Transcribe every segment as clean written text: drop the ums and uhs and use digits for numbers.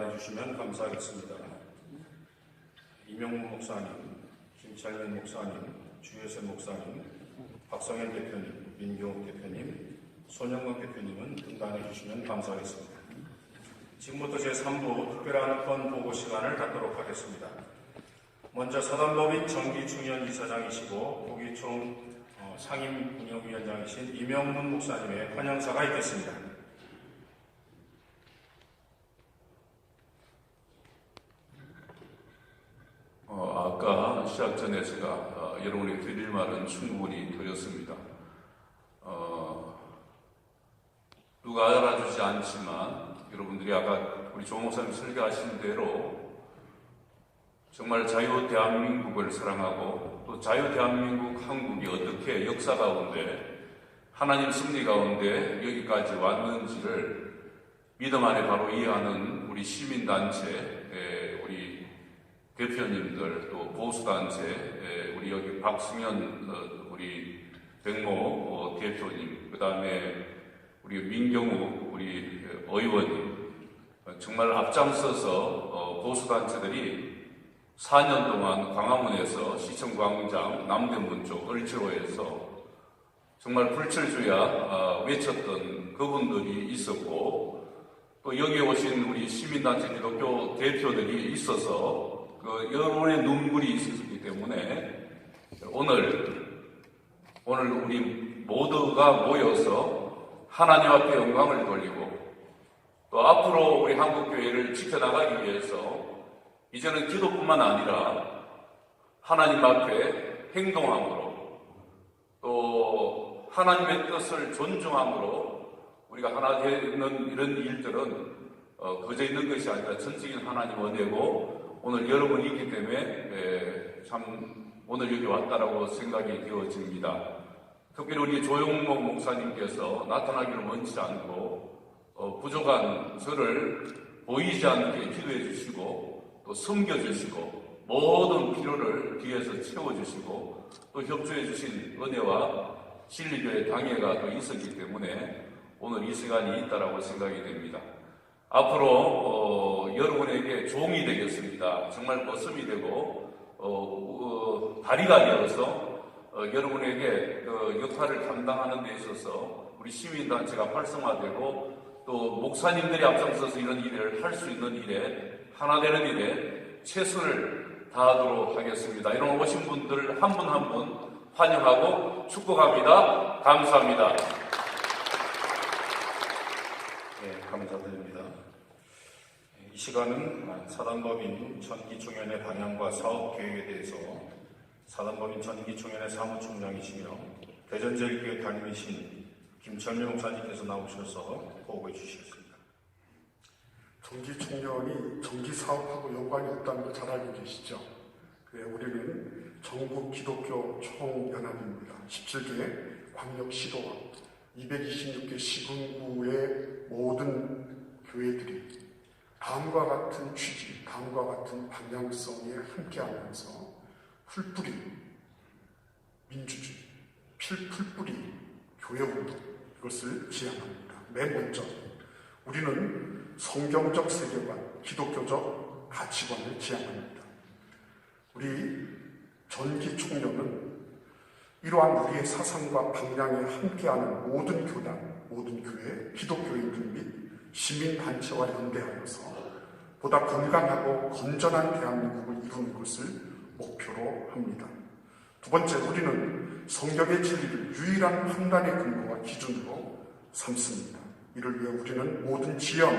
등단해 주시면 감사하겠습니다. 이명문 목사님, 김철면 목사님, 주혜선 목사님, 박성현 대표님, 민경욱 대표님, 손영광 대표님은 등단해 주시면 감사하겠습니다. 지금부터 제3부 특별한 건 보고 시간을 갖도록 하겠습니다. 먼저 사단법인 정기충현 이사장이시고 부기총 상임운영위원장이신 이명문 목사님의 환영사가 있겠습니다. 아까 시작 전에 제가 여러분에게 드릴 말은 충분히 드렸습니다. 누가 알아주지 않지만 여러분들이 아까 우리 조 목사님 설교하신 대로 정말 자유 대한민국을 사랑하고 또 자유 대한민국 한국이 어떻게 역사 가운데 하나님 승리 가운데 여기까지 왔는지를 믿음 안에 바로 이해하는 우리 시민단체, 우리 대표님들, 또 보수단체, 우리 여기 박승현 우리 백모 대표님, 그 다음에 우리 민경욱 우리 의원님, 정말 앞장서서 보수단체들이 4년 동안 광화문에서 시청광장, 남대문 쪽, 을지로에서 정말 불철주야 외쳤던 그분들이 있었고, 또 여기 오신 우리 시민단체 기독교 대표들이 있어서 그 여러분의 눈물이 있었기 때문에 오늘 우리 모두가 모여서 하나님 앞에 영광을 돌리고 또 앞으로 우리 한국교회를 지켜나가기 위해서 이제는 기도뿐만 아니라 하나님 앞에 행동함으로 또 하나님의 뜻을 존중함으로 우리가 하나 되는 이런 일들은 그저 있는 것이 아니라 전적인 하나님 은혜고 오늘 여러분이 있기 때문에 참 오늘 여기 왔다라고 생각이 되어집니다. 특별히 우리 조용목 목사님께서 나타나기를 원치 않고 부족한 저를 보이지 않게 기도해 주시고 또 섬겨주시고 모든 필요를 뒤에서 채워주시고 또 협조해 주신 은혜와 진리교회 당회가 또 있었기 때문에 오늘 이 시간이 있다라고 생각이 됩니다. 앞으로 여러분에게 종이 되겠습니다. 정말 보탬이 되고 다리가 되어서 여러분에게 역할을 감당하는 데 있어서 우리 시민단체가 활성화되고 또 목사님들이 앞장서서 이런 일을 할 수 있는 일에 하나 되는 일에 최선을 다하도록 하겠습니다. 이런 오신 분들 한 분 한 분 환영하고 축복합니다. 감사합니다. 네, 감사드립니다. 이 시간은 사단법인 전기총연의 방향과 사업 계획에 대해서 사단법인 전기총연의 사무총장이시며 대전제일교회 담임이신 김철명 목사님께서 나오셔서 보고해 주시겠습니다. 전기총연이 전기사업하고 연관이 없다는 거 잘 알고 계시죠? 우리는 전국기독교 총연합입니다. 17개 광역시도와 226개 시군구의 모든 교회들이 다음과 같은 취지, 다음과 같은 방향성에 함께하면서 풀뿌리 민주주의, 풀뿌리 교회운동 이것을 지향합니다. 맨 먼저 우리는 성경적 세계관, 기독교적 가치관을 지향합니다. 우리 전기총연은 이러한 우리의 사상과 방향에 함께하는 모든 교단, 모든 교회, 기독교인들 및 시민단체와 연대하여서 보다 건강하고 건전한 대한민국을 이루는 것을 목표로 합니다. 두 번째, 우리는 성경의 진리를 유일한 판단의 근거와 기준으로 삼습니다. 이를 위해 우리는 모든 지형,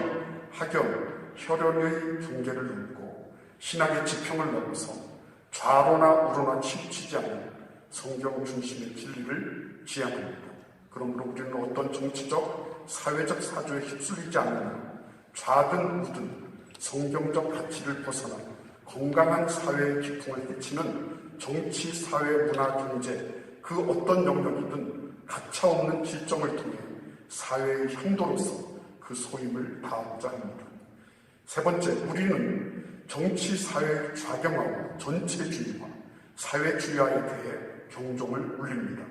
학연, 혈연의 경계를 넘고 신학의 지평을 넘어서 좌로나 우로나 치우치지 않는 성경 중심의 진리를 지향합니다. 그러므로 우리는 어떤 정치적, 사회적 사조에 휩쓸리지 않는 좌든 우든 성경적 가치를 벗어나 건강한 사회의 기풍을 헤치는 정치, 사회, 문화, 경제 그 어떤 영역이든 가차없는 질정을 통해 사회의 향도로서 그 소임을 다하고자 합니다. 세 번째, 우리는 정치, 사회 좌경화와 전체주의와 사회주의화에 대해 경종을 울립니다.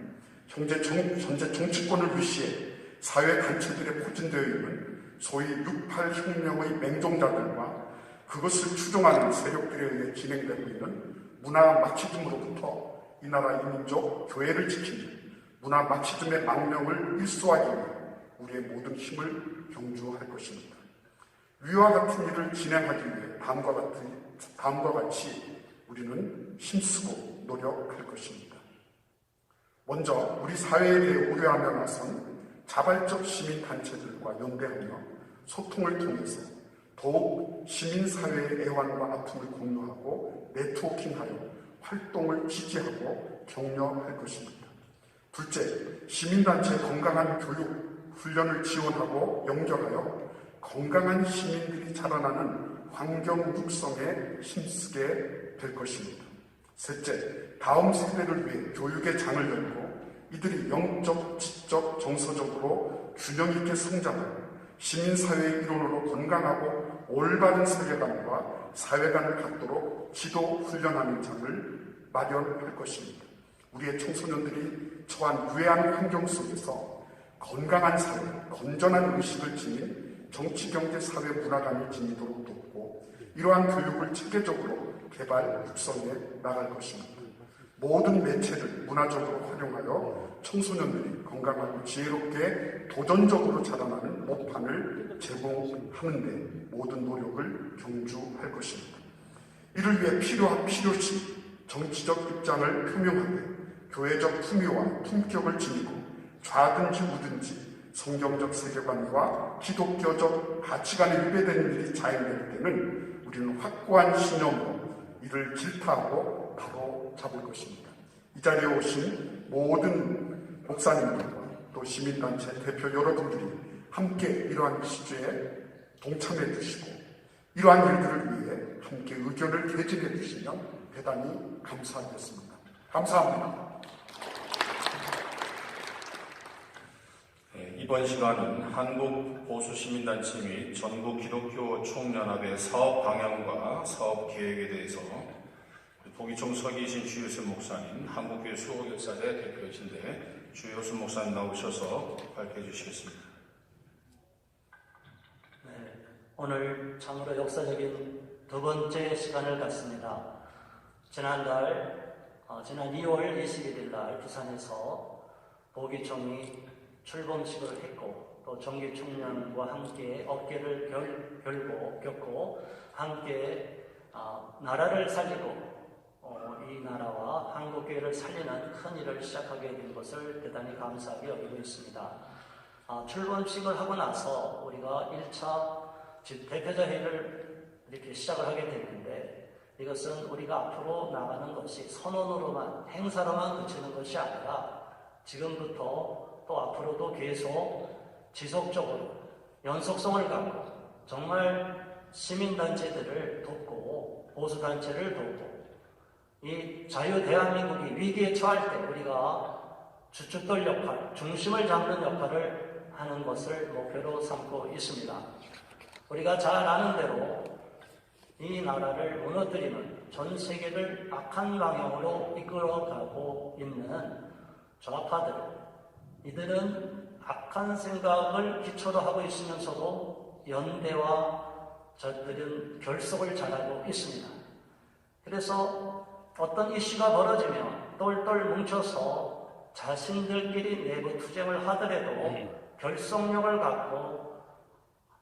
현재 정치권을 위시해 사회 단체들에 포진되어 있는 소위 6.8 혁명의 맹종자들과 그것을 추종하는 세력들에 의해 진행되고 있는 문화 마치즘으로부터 이 나라 이민족 교회를 지키는 문화 마치즘의 망명을 일소하기 위해 우리의 모든 힘을 경주할 것입니다. 위와 같은 일을 진행하기 위해 다음과 같이 우리는 힘쓰고 노력할 것입니다. 먼저 우리 사회에 대해 우려하며 나선 자발적 시민단체들과 연대하며 소통을 통해서 더욱 시민사회의 애환과 아픔을 공유하고 네트워킹하여 활동을 지지하고 격려할 것입니다. 둘째, 시민단체의 건강한 교육, 훈련을 지원하고 연결하여 건강한 시민들이 자라나는 환경 육성에 힘쓰게 될 것입니다. 셋째, 다음 세대를 위해 교육의 장을 열고 이들이 영적, 지적, 정서적으로 균형 있게 성장하고 시민사회의 일원으로 건강하고 올바른 세계관과 사회관을 갖도록 지도 훈련하는 장을 마련할 것입니다. 우리의 청소년들이 처한 유해한 환경 속에서 건강한 사회, 건전한 의식을 지닌 정치, 경제, 사회, 문화관이 지니도록 돕고 이러한 교육을 체계적으로 개발, 육성해 나갈 것입니다. 모든 매체를 문화적으로 활용하여 청소년들이 건강하고 지혜롭게 도전적으로 자라나는 모판을 제공하는 데 모든 노력을 경주할 것입니다. 이를 위해 필요시 정치적 입장을 표명하되 교회적 품위와 품격을 지니고 좌든지 우든지 성경적 세계관과 기독교적 가치관에 위배되는 일이 자행될 때는 우리는 확고한 신념으로 이를 질타하고 바로 잡을 것입니다. 이 자리에 오신 모든 목사님들과 또 시민단체 대표 여러분들이 함께 이러한 취지에 동참해 주시고 이러한 일들을 위해 함께 의견을 개진해 주시면 대단히 감사하겠습니다. 감사합니다. 이번 시간은 한국보수시민단체 및 전국기독교 총연합의 사업 방향과 사업 계획에 대해서 보기총 서기신 주효순 목사님, 한국교회 수호결사대 대표이신데 주효순 목사님 나오셔서 발표해 주시겠습니다. 네, 오늘 참으로 역사적인 두 번째 시간을 갖습니다. 지난 2월 21일 날 부산에서 보기총이 출범식을 했고 또 정기총련과 함께 어깨를 겪고 함께 나라를 살리고 이 나라와 한국교회를 살리는 큰 일을 시작하게 된 것을 대단히 감사하게 여기고 있습니다. 출범식을 하고 나서 우리가 1차 대표자 회의를 이렇게 시작을 하게 됐는데 이것은 우리가 앞으로 나가는 것이 선언으로만 행사로만 그치는 것이 아니라 지금부터 또 앞으로도 계속 지속적으로 연속성을 갖고 정말 시민단체들을 돕고 보수단체를 돕고 이 자유대한민국이 위기에 처할 때 우리가 주춧돌 역할, 중심을 잡는 역할을 하는 것을 목표로 삼고 있습니다. 우리가 잘 아는 대로 이 나라를 무너뜨리는 전 세계를 악한 방향으로 이끌어가고 있는 좌파들, 이들은 악한 생각을 기초로 하고 있으면서도 연대와 저들은 결속을 잘하고 있습니다. 그래서 어떤 이슈가 벌어지면 똘똘 뭉쳐서 자신들끼리 내부 투쟁을 하더라도 결속력을 갖고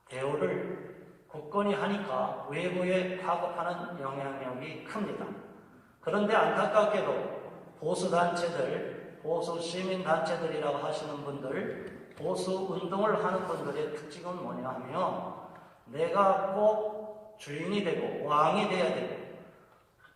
대우를 굳건히 하니까 외부에 파급하는 영향력이 큽니다. 그런데 안타깝게도 보수단체들, 보수 시민단체들이라고 하시는 분들, 보수 운동을 하는 분들의 특징은 뭐냐 하면 내가 꼭 주인이 되고 왕이 돼야 되고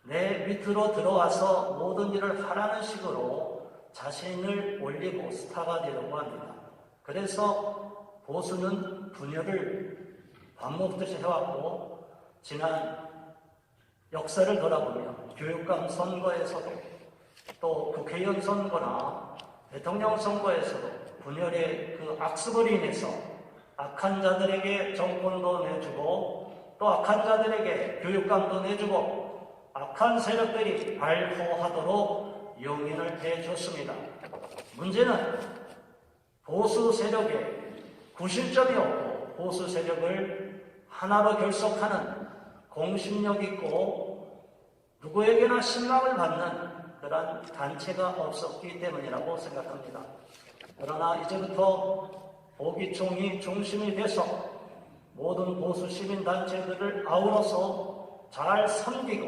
내 밑으로 들어와서 모든 일을 하라는 식으로 자신을 올리고 스타가 되려고 합니다. 그래서 보수는 분열을 밥 먹듯이 해왔고 지난 역사를 돌아보면 교육감 선거에서도 또 국회의원 선거나 대통령 선거에서도 분열의 그 악습으로 인해서 악한 자들에게 정권도 내주고 또 악한 자들에게 교육감도 내주고 악한 세력들이 발호하도록 용인을 해줬습니다. 문제는 보수 세력에 구실점이 없고 보수 세력을 하나로 결속하는 공신력 있고 누구에게나 신망을 받는 그런 단체가 없었기 때문이라고 생각합니다. 그러나 이제부터 보기총이 중심이 돼서 모든 보수 시민단체들을 아우러서 잘 섬기고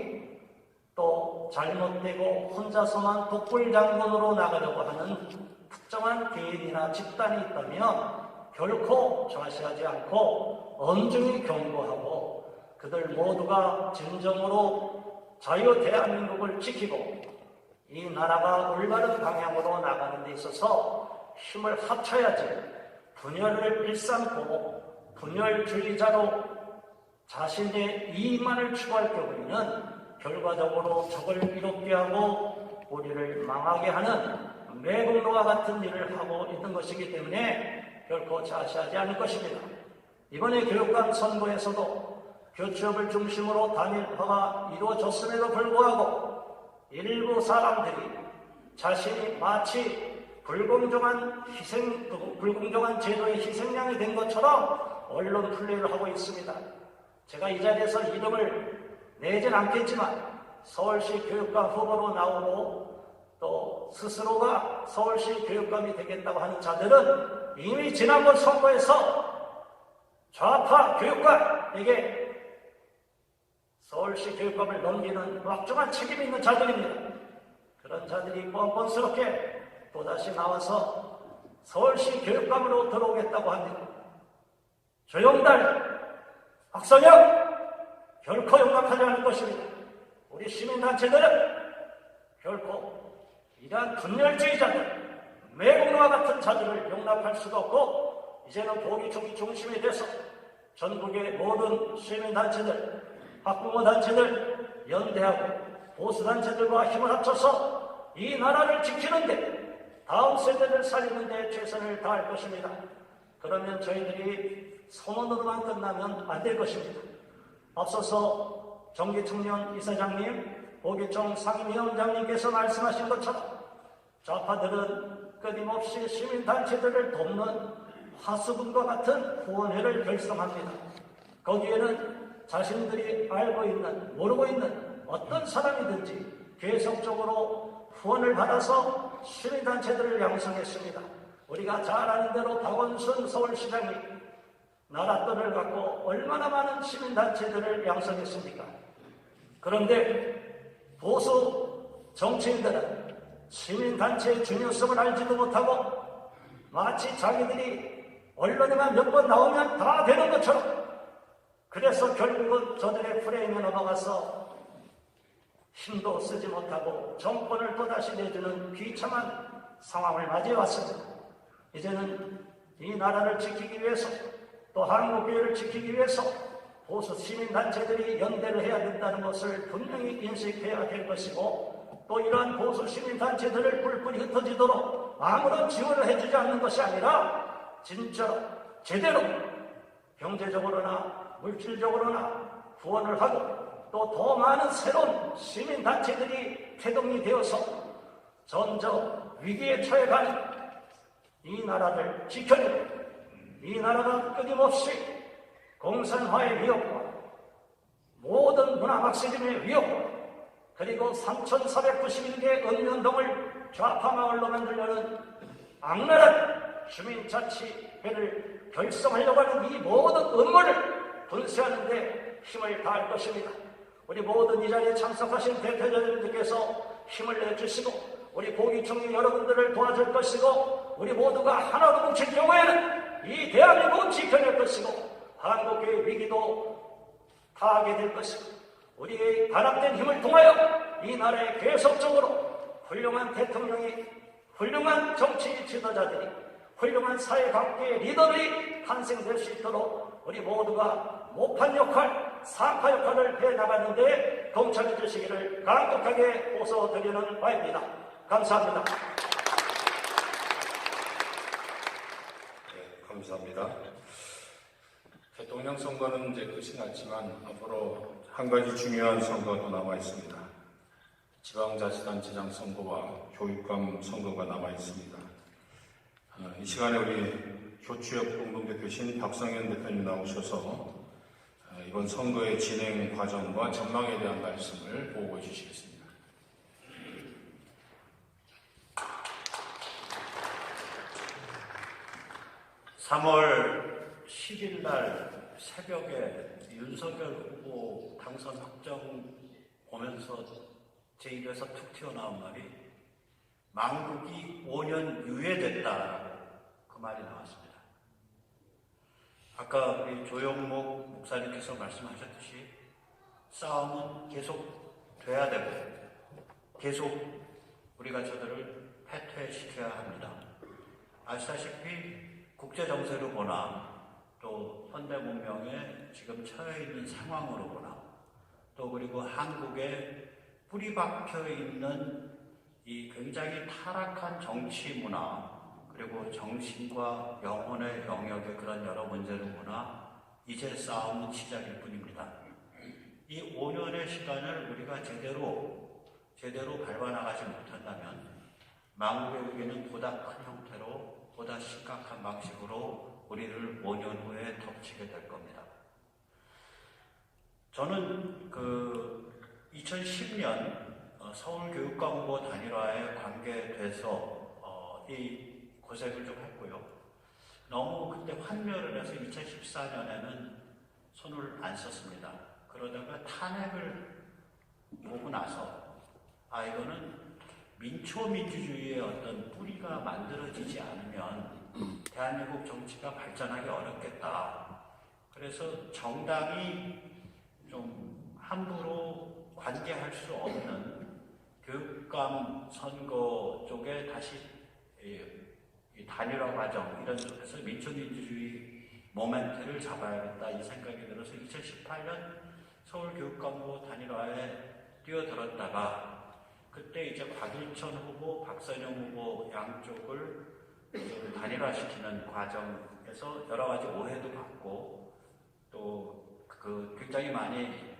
또 잘못되고 혼자서만 독불장군으로 나가려고 하는 특정한 개인이나 집단이 있다면 결코 좌시하지 않고 엄중히 경고하고 그들 모두가 진정으로 자유 대한민국을 지키고 이 나라가 올바른 방향으로 나가는 데 있어서 힘을 합쳐야지 분열을 일삼고 분열주의자로 자신의 이익만을 추구할 경우에는 결과적으로 적을 이롭게 하고 우리를 망하게 하는 매국노와 같은 일을 하고 있는 것이기 때문에 결코 좌시하지 않을 것입니다. 이번에 교육감 선거에서도 교취업을 중심으로 단일화가 이루어졌음에도 불구하고 일부 사람들이 자신이 마치 불공정한 제도의 희생양이 된 것처럼 언론 플레이를 하고 있습니다. 제가 이 자리에서 이름을 내진 않겠지만 서울시 교육감 후보로 나오고 또 스스로가 서울시 교육감이 되겠다고 하는 자들은 이미 지난번 선거에서 좌파 교육감에게 서울시 교육감을 넘기는 막중한 책임이 있는 자들입니다. 그런 자들이 뻔뻔스럽게 또다시 나와서 서울시 교육감으로 들어오겠다고 합니다. 조영달, 박선영 결코 용납하지 않을 것입니다. 우리 시민단체들은 결코 이러한 분열주의자들, 매국노와 같은 자들을 용납할 수도 없고 이제는 보기총이 중심이 돼서 전국의 모든 시민단체들, 학부모단체들 연대하고 보수단체들과 힘을 합쳐서 이 나라를 지키는데 다음 세대를 살리는 데 최선을 다할 것입니다. 그러면 저희들이 소문으로만 끝나면 안 될 것입니다. 앞서서 정기청년 이사장님, 보기총 상임위원장님께서 말씀하신 것처럼 좌파들은 끊임없이 시민단체들을 돕는 화수분과 같은 후원회를 결성합니다. 거기에는 자신들이 알고 있는, 모르고 있는 어떤 사람이든지 계속적으로 후원을 받아서 시민단체들을 양성했습니다. 우리가 잘 아는 대로 박원순 서울시장이 나랏돈을 갖고 얼마나 많은 시민단체들을 양성했습니까? 그런데 보수 정치인들은 시민단체의 중요성을 알지도 못하고 마치 자기들이 언론에만 몇 번 나오면 다 되는 것처럼 그래서 결국은 저들의 프레임에 넘어가서 힘도 쓰지 못하고 정권을 또다시 내주는 비참한 상황을 맞이해왔습니다. 이제는 이 나라를 지키기 위해서 또 한국교회를 지키기 위해서 보수 시민단체들이 연대를 해야 된다는 것을 분명히 인식해야 될 것이고 또 이러한 보수 시민단체들을 뿔뿔이 흩어지도록 아무런 지원을 해주지 않는 것이 아니라 진짜 제대로 경제적으로나 물질적으로나 후원을 하고 또 더 많은 새로운 시민단체들이 태동이 되어서 전저 위기에 처해가는 이 나라를 지켜내고 이 나라가 끊임없이 공산화의 위협과 모든 문화 막시즘의 위협과 그리고 3,491개 읍면동을 좌파 마을로 만들려는 악랄한 주민자치회를 결성하려고 하는 이 모든 음모를 분쇄하는 데 힘을 다할 것입니다. 우리 모든 이 자리에 참석하신 대표자님들께서 힘을 내주시고 우리 보기총리 여러분들을 도와줄 것이고 우리 모두가 하나로 뭉칠 경우에는 이 대한민국은 지켜낼 것이고 한국의 위기도 타하게 될 것이고 우리의 단합된 힘을 통하여 이 나라에 계속적으로 훌륭한 대통령이 훌륭한 정치 지도자들이 훌륭한 사회관계의 리더들이 탄생될 수 있도록 우리 모두가 모판 역할, 사파 역할을 해나가는 데 동참해 주시기를 간곡하게 호소드리는 바입니다. 감사합니다. 네, 감사합니다. 대통령 선거는 이제 끝이 났지만 앞으로 한 가지 중요한 선거도 남아 있습니다. 지방자치단체장 선거와 교육감 선거가 남아 있습니다. 이 시간에 우리 교취업 공동대표신 박성현 대표님 나오셔서 이번 선거의 진행 과정과 전망에 대한 말씀을 보고해 주시겠습니다. 3월 10일 날 새벽에 윤석열 후보 당선 확정 오면서 제 입에서 툭 튀어나온 말이 망국이 5년 유예됐다라고 그 말이 나왔습니다. 아까 우리 조영목 목사님께서 말씀하셨듯이 싸움은 계속 돼야 되고 계속 우리가 저들을 패퇴시켜야 합니다. 아시다시피 국제정세로 보나 또 현대 문명에 지금 처해 있는 상황으로 보나 또 그리고 한국에 뿌리 박혀 있는 이 굉장히 타락한 정치 문화 그리고 정신과 영혼의 영역의 그런 여러 문제를 보나 이제 싸움은 시작일 뿐입니다. 이 5년의 시간을 우리가 제대로 밟아나가지 못한다면 망국의 위기는 보다 큰 형태로 보다 심각한 방식으로 우리를 5년 후에 덮치게 될 겁니다. 저는 2010년 서울교육감 후보 단일화에 관계돼서 이 고생을 좀 했고요. 너무 그때 환멸을 해서 2014년에는 손을 안 썼습니다. 그러다가 탄핵을 보고 나서 이거는 민초민주주의의 어떤 뿌리가 만들어지지 않으면 대한민국 정치가 발전하기 어렵겠다. 그래서 정당이 좀 함부로 관계할 수 없는 교육감 선거 쪽에 다시 이 단일화 과정 이런 쪽에서 민초민주주의 모멘트를 잡아야겠다 이 생각이 들어서 2018년 서울교육감 후보 단일화에 뛰어들었다가 그때 이제 곽일천 후보, 박선영 후보 양쪽을 단일화시키는 과정에서 여러 가지 오해도 받고 또 굉장히 많이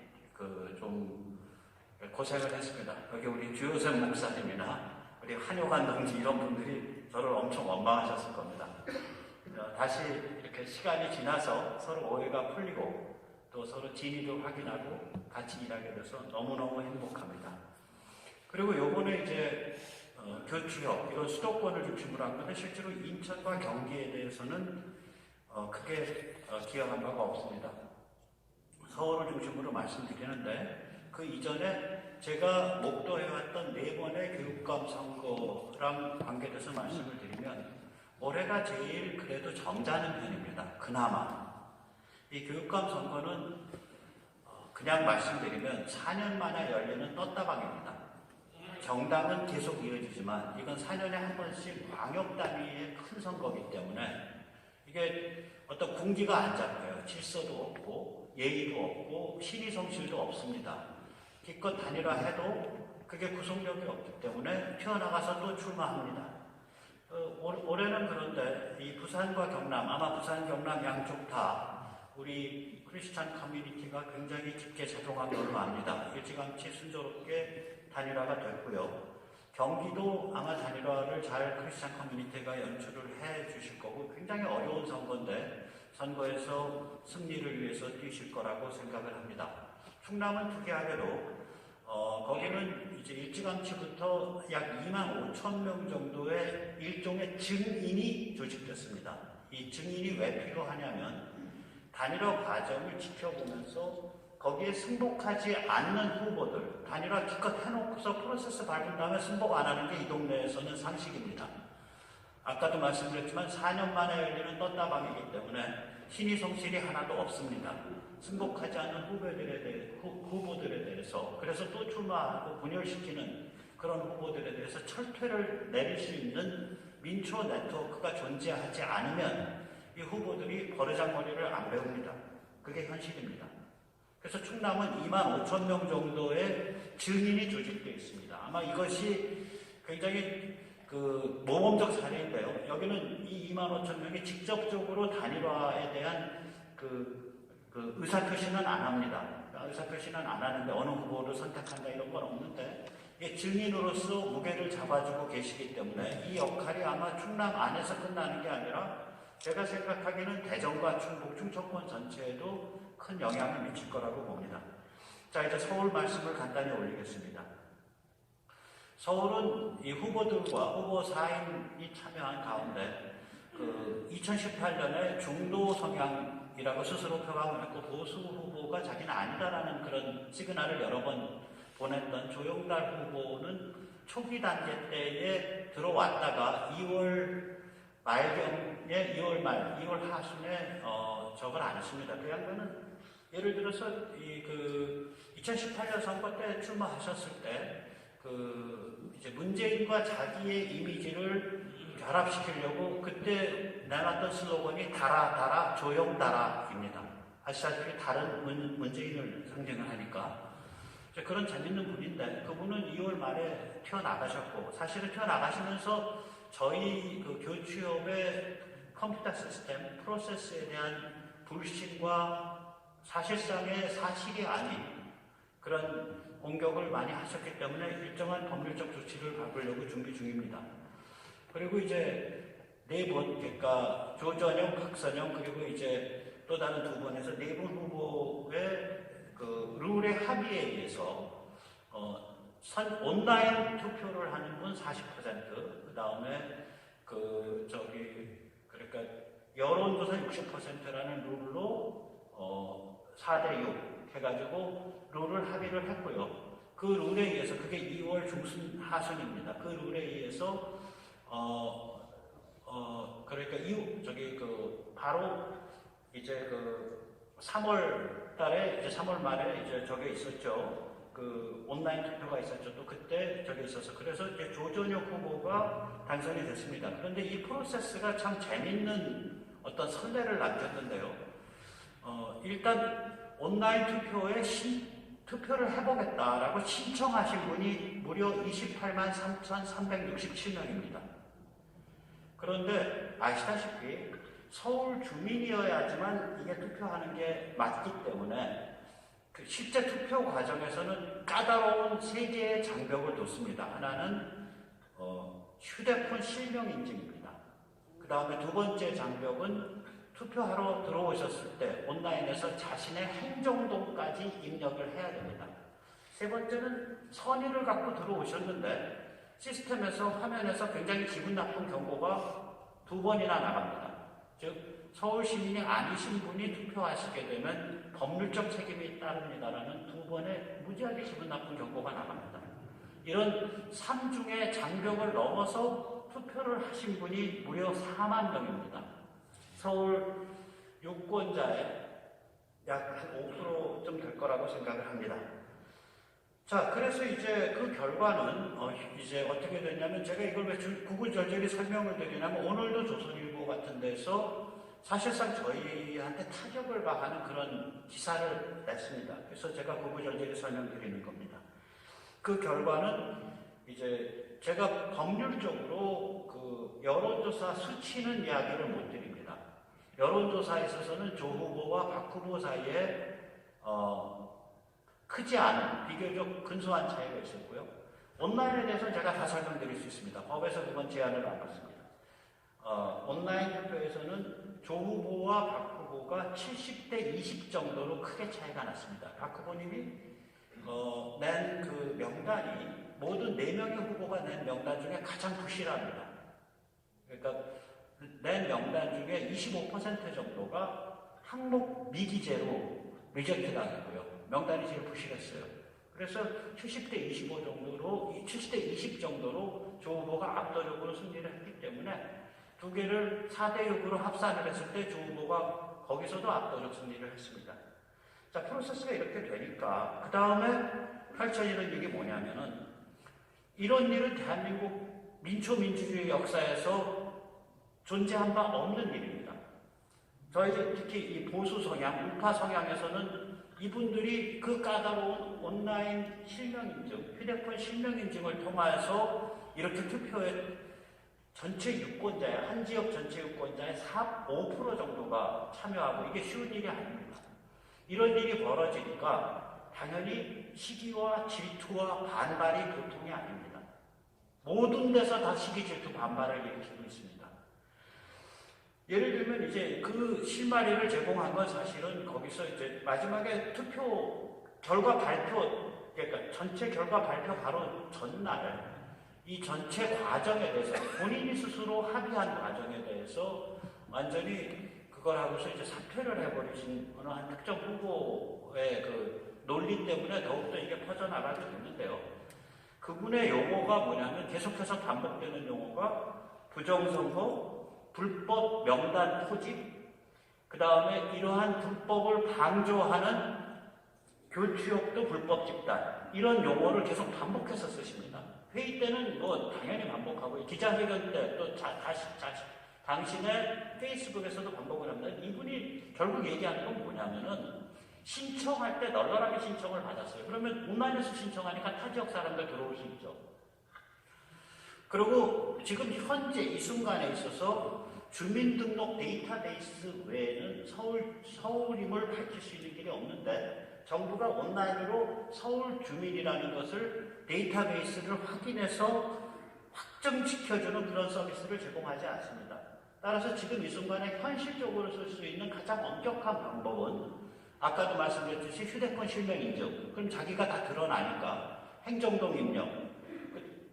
좀 고생을 했습니다. 여기 우리 주요셉 목사님이나 우리 한효관 동지 이런 분들이 저를 엄청 원망하셨을 겁니다. 다시 이렇게 시간이 지나서 서로 오해가 풀리고 또 서로 진위도 확인하고 같이 일하게 돼서 너무너무 행복합니다. 그리고 요번에 이제 교추협 이런 수도권을 중심으로 한 건데 실제로 인천과 경기에 대해서는 크게 기여한 바가 없습니다. 서울을 중심으로 말씀드리는데 그 이전에 제가 목도해왔던 4번의 교육감 선거랑 관계돼서 말씀을 드리면 올해가 제일 그래도 점잖은 편입니다. 그나마 이 교육감 선거는 그냥 말씀드리면 4년 만에 열리는 떴다방입니다. 정당은 계속 이어지지만 이건 4년에 한 번씩 광역 단위의 큰 선거이기 때문에 이게 어떤 군기가 안 잡혀요. 질서도 없고 예의도 없고 신의성실도 없습니다. 기껏 단일화해도 그게 구속력이 없기 때문에 튀어나가서 또 출마합니다. 올해는 그런데 이 부산과 경남, 아마 부산, 경남 양쪽 다 우리 크리스찬 커뮤니티가 굉장히 깊게 작용한 걸로 압니다. 일찌감치 순조롭게 단일화가 됐고요. 경기도 아마 단일화를 잘 크리스찬 커뮤니티가 연출을 해 주실 거고 굉장히 어려운 선거인데 선거에서 승리를 위해서 뛰실 거라고 생각을 합니다. 충남은 특이하게도 거기는 이제 일찌감치부터 약 2만 5천 명 정도의 일종의 증인이 조직됐습니다. 이 증인이 왜 필요하냐면 단일화 과정을 지켜보면서 거기에 승복하지 않는 후보들, 단일화 기껏 해놓고서 프로세스 밟은 다음에 승복 안 하는 게 이 동네에서는 상식입니다. 아까도 말씀드렸지만 4년 만에 열리는 떴다방이기 때문에 신의성실이 하나도 없습니다. 승복하지 않는 후보들에 대해서 그래서 또 출마하고 분열시키는 그런 후보들에 대해서 철퇴를 내릴 수 있는 민초 네트워크가 존재하지 않으면 이 후보들이 버르장머리를 안 배웁니다. 그게 현실입니다. 그래서 충남은 2만 5천 명 정도의 증인이 조직되어 있습니다. 아마 이것이 굉장히 모범적 사례인데요. 여기는 이 2만 5천 명이 직접적으로 단일화에 대한 의사표시는 안 합니다. 의사표시는 안 하는데 어느 후보를 선택한다 이런 건 없는데 이게 증인으로서 무게를 잡아주고 계시기 때문에 이 역할이 아마 충남 안에서 끝나는 게 아니라 제가 생각하기에는 대전과 충북, 충청권 전체에도 큰 영향을 미칠 거라고 봅니다. 자, 이제 서울 말씀을 간단히 올리겠습니다. 서울은 이 후보들과 후보 4인이 참여한 가운데 2018년에 중도 성향이라고 스스로 표방을 했고 보수 후보가 자기는 아니다라는 그런 시그널을 여러 번 보냈던 조영달 후보는 초기 단계 때에 들어왔다가 2월 말경에 2월 말, 2월 하순에 저걸 안 했습니다. 그 양반은 예를 들어서 2018년 선거 때 출마하셨을 때 이제 문재인과 자기의 이미지를 결합시키려고 그때 내놨던 슬로건이 달아 조영달아입니다. 아시다시피 다른 문재인을 상징을 하니까 그런 재밌는 분인데 그분은 2월 말에 튀어나가셨고 사실은 튀어나가시면서 저희 교취업의 컴퓨터 시스템 프로세스에 대한 불신과 사실상의 사실이 아닌 그런 공격을 많이 하셨기 때문에 일정한 법률적 조치를 밟으려고 준비 중입니다. 그리고 이제 네 분, 그러니까 조전영, 박선영 그리고 이제 또 다른 두 분에서 네 분 후보의 룰의 합의에 의해서 온라인 투표를 하는 분 40%, 그 다음에 그러니까 여론조사 60%라는 룰로 4대6 해가지고 룰을 합의를 했고요. 그 룰에 의해서 그게 2월 중순 하순입니다. 그 룰에 의해서 그러니까 바로 이제 3월 달에 이제 3월 말에 이제 저게 있었죠. 온라인 투표가 있었죠. 또 그때 저게 있어서 그래서 이제 조전혁 후보가 당선이 됐습니다. 그런데 이 프로세스가 참 재밌는 어떤 선례를 남겼는데요. 일단 온라인 투표에 투표를 해보겠다라고 신청하신 분이 무려 28만 3,367명입니다. 그런데 아시다시피 서울 주민이어야지만 이게 투표하는 게 맞기 때문에 실제 투표 과정에서는 까다로운 세 개의 장벽을 뒀습니다. 하나는 휴대폰 실명 인증입니다. 그 다음에 두 번째 장벽은 투표하러 들어오셨을 때 온라인에서 자신의 행정동까지 입력을 해야 됩니다. 세 번째는 선의를 갖고 들어오셨는데 시스템에서 화면에서 굉장히 기분 나쁜 경고가 2번이나 나갑니다. 즉 서울 시민이 아니신 분이 투표하시게 되면 법률적 책임이 따릅니다라는 2번의 무지하게 기분 나쁜 경고가 나갑니다. 이런 3중의 장벽을 넘어서 투표를 하신 분이 무려 4만 명입니다. 서울 유권자의 약 한 5%좀 될 거라고 생각을 합니다. 자, 그래서 이제 그 결과는 이제 어떻게 됐냐면 제가 이걸 왜 구구절절히 설명을 드리냐면 오늘도 조선일보 같은 데서 사실상 저희한테 타격을 가하는 그런 기사를 냈습니다. 그래서 제가 구구절절히 설명드리는 겁니다. 그 결과는 이제 제가 법률적으로 여론조사 수치는 이야기를 못 드립니다. 여론조사에 있어서는 조 후보와 박 후보 사이에 크지 않은 비교적 근소한 차이가 있었고요. 온라인에 대해서는 제가 다 설명드릴 수 있습니다. 법에서 그건 제한을 안 받습니다. 온라인 투표에서는 조 후보와 박 후보가 70대 20 정도로 크게 차이가 났습니다. 박 후보님이 낸 그 명단이 모든 4명의 후보가 낸 명단 중에 가장 부실합니다. 그러니까 낸 명단 중에 25% 정도가 항목 미기재로 리젝트 당했고요. 명단이 제일 부실했어요. 그래서 70대 25 정도로, 70대 20 정도로 조 후보가 압도적으로 승리를 했기 때문에 두 개를 4대6으로 합산을 했을 때 조 후보가 거기서도 압도적 승리를 했습니다. 자, 프로세스가 이렇게 되니까 그 다음에 펼쳐지는 일이 뭐냐면은 이런 일은 대한민국 민초민주주의 역사에서 존재한 바 없는 일입니다. 저희 특히 이 보수 성향, 우파 성향에서는 이분들이 그 까다로운 온라인 실명인증, 휴대폰 실명인증을 통해서 이렇게 투표에 전체 유권자의, 한 지역 전체 유권자의 5% 정도가 참여하고 이게 쉬운 일이 아닙니다. 이런 일이 벌어지니까 당연히 시기와 질투와 반발이 보통이 아닙니다. 모든 데서 다 시기, 질투, 반발을 일으키고 있습니다. 예를 들면 이제 그 실마리를 제공한 건 사실은 거기서 이제 마지막에 투표 결과 발표, 그러니까 전체 결과 발표 바로 전날 이 전체 과정에 대해서 본인이 스스로 합의한 과정에 대해서 완전히 그걸 하고서 이제 사퇴를 해버리신 어느 한 특정 후보의 그 논리 때문에 더욱더 이게 퍼져나가게 됐는데요. 그분의 용어가 뭐냐면 계속해서 반복되는 용어가 부정선거, 불법 명단 포집, 그 다음에 이러한 불법을 방조하는 교취욕도 불법 집단, 이런 용어를 계속 반복해서 쓰십니다. 회의 때는 뭐 당연히 반복하고 기자회견 때 또 당신의 페이스북에서도 반복을 합니다. 이분이 결국 얘기하는 건 뭐냐면은 신청할 때 널널하게 신청을 받았어요. 그러면 온라인에서 신청하니까 타 지역 사람들 들어올 수 있죠. 그리고 지금 현재 이 순간에 있어서 주민등록 데이터베이스 외에는 서울임을 밝힐 수 있는 길이 없는데 정부가 온라인으로 서울 주민이라는 것을 데이터베이스를 확인해서 확정시켜주는 그런 서비스를 제공하지 않습니다. 따라서 지금 이 순간에 현실적으로 쓸 수 있는 가장 엄격한 방법은 아까도 말씀드렸듯이 휴대폰 실명 인증. 그럼 자기가 다 드러나니까 행정동 입력.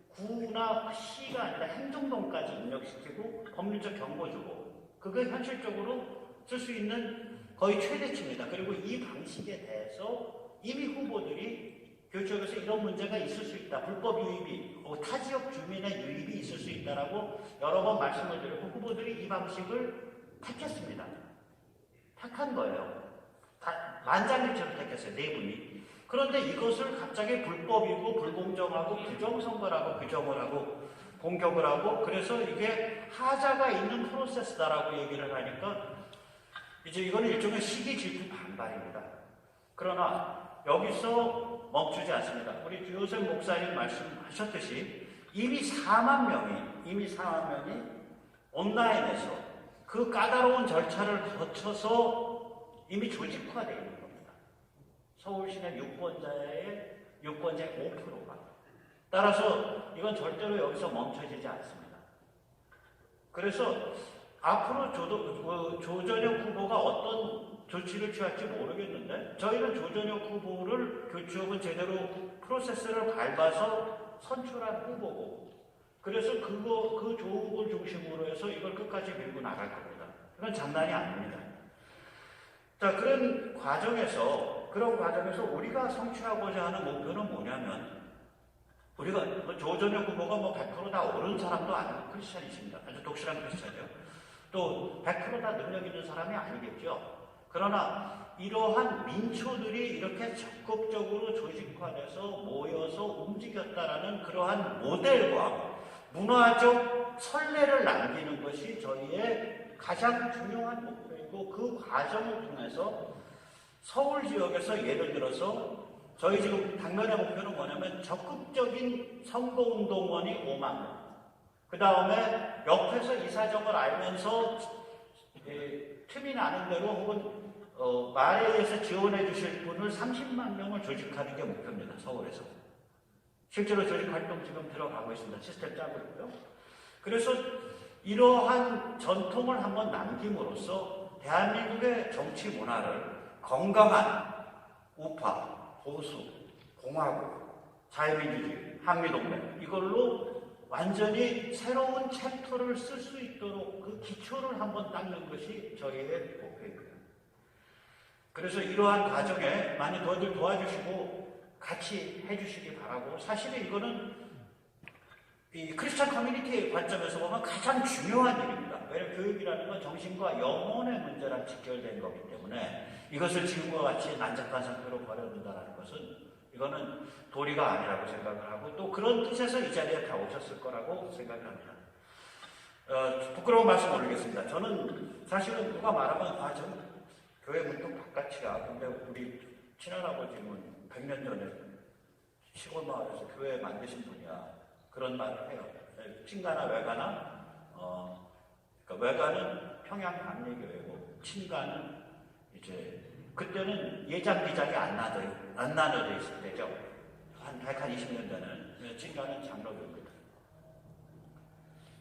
구나 시가 아니라 행정동까지 입력시키고 법률적 경고 주고. 그게 현실적으로 쓸 수 있는 거의 최대치입니다. 그리고 이 방식에 대해서 이미 후보들이 교육적에서 이런 문제가 있을 수 있다. 불법 유입이, 타 지역 주민의 유입이 있을 수 있다라고 여러 번 말씀을 드렸고 후보들이 이 방식을 택했습니다. 택한 거예요. 만장일치로 택했어요. 네 분이. 그런데 이것을 갑자기 불법이고 불공정하고 부정선거라고 규정을 하고 공격을 하고 그래서 이게 하자가 있는 프로세스다라고 얘기를 하니까 이제 이거는 일종의 시기 질투 반발입니다. 그러나 여기서 멈추지 않습니다. 우리 주요셉 목사님 말씀하셨듯이 이미 4만 명이 온라인에서 그 까다로운 절차를 거쳐서 이미 조직화되어 있는 겁니다. 서울시내 유권자의 5%가. 따라서 이건 절대로 여기서 멈춰지지 않습니다. 그래서 앞으로 조전혁 후보가 어떤 조치를 취할지 모르겠는데 저희는 조전혁 후보를 교육은 제대로 프로세스를 밟아서 선출한 후보고 그래서 그 조국을 중심으로 해서 이걸 끝까지 밀고 나갈 겁니다. 이건 장난이 아닙니다. 자, 그런 과정에서 우리가 성취하고자 하는 목표는 뭐냐면 우리가 조전혁 후보가 100% 다 옳은 사람도 아니고 크리스찬이십니다. 아주 독실한 크리스찬이에요. 또 100% 다 능력 있는 사람이 아니겠죠. 그러나 이러한 민초들이 이렇게 적극적으로 조직화돼서 모여서 움직였다라는 그러한 모델과 문화적 선례를 남기는 것이 저희의 가장 중요한 목표이고 그 과정을 통해서 서울 지역에서 예를 들어서 저희 지금 당면의 목표는 뭐냐면 적극적인 선거운동원이 5만 명. 그 다음에 옆에서 이 사정을 알면서 틈이 나는 대로 혹은 말에 의해서 지원해 주실 분을 30만 명을 조직하는 게 목표입니다. 서울에서. 실제로 조직 활동 지금 들어가고 있습니다. 시스템 짜고 있고요. 그래서 이러한 전통을 한번 남김으로써 대한민국의 정치 문화를 건강한 우파, 보수, 공화국, 자유민주주의, 한미동맹 이걸로 완전히 새로운 챕터를 쓸 수 있도록 그 기초를 한번 닦는 것이 저희의 목표입니다. 그래서 이러한 과정에 많이 도와주시고 같이 해주시기 바라고 사실은 이거는 이 크리스천 커뮤니티의 관점에서 보면 가장 중요한 일입니다. 왜냐하면 교육이라는 건 정신과 영혼의 문제랑 직결된 거기 때문에 이것을 지금과 같이 난잡한 상태로 버려둔다는 것은 이거는 도리가 아니라고 생각을 하고 또 그런 뜻에서 이 자리에 다 오셨을 거라고 생각을 합니다. 부끄러운 말씀 올리겠습니다. 저는 사실은 누가 말하면 저는 교회 문턱 바깥이야. 근데 우리 친할아버지는 100년 전에 시골 마을에서 교회 만드신 분이야. 그런 말을 해요. 친가나 외가나 그러니까 외가는 평양 감리교회고 친가는 이제 그때는 예장 비장이 안 나눠져 있을 때죠. 한 20년 전에는 친가는 장로교입니다.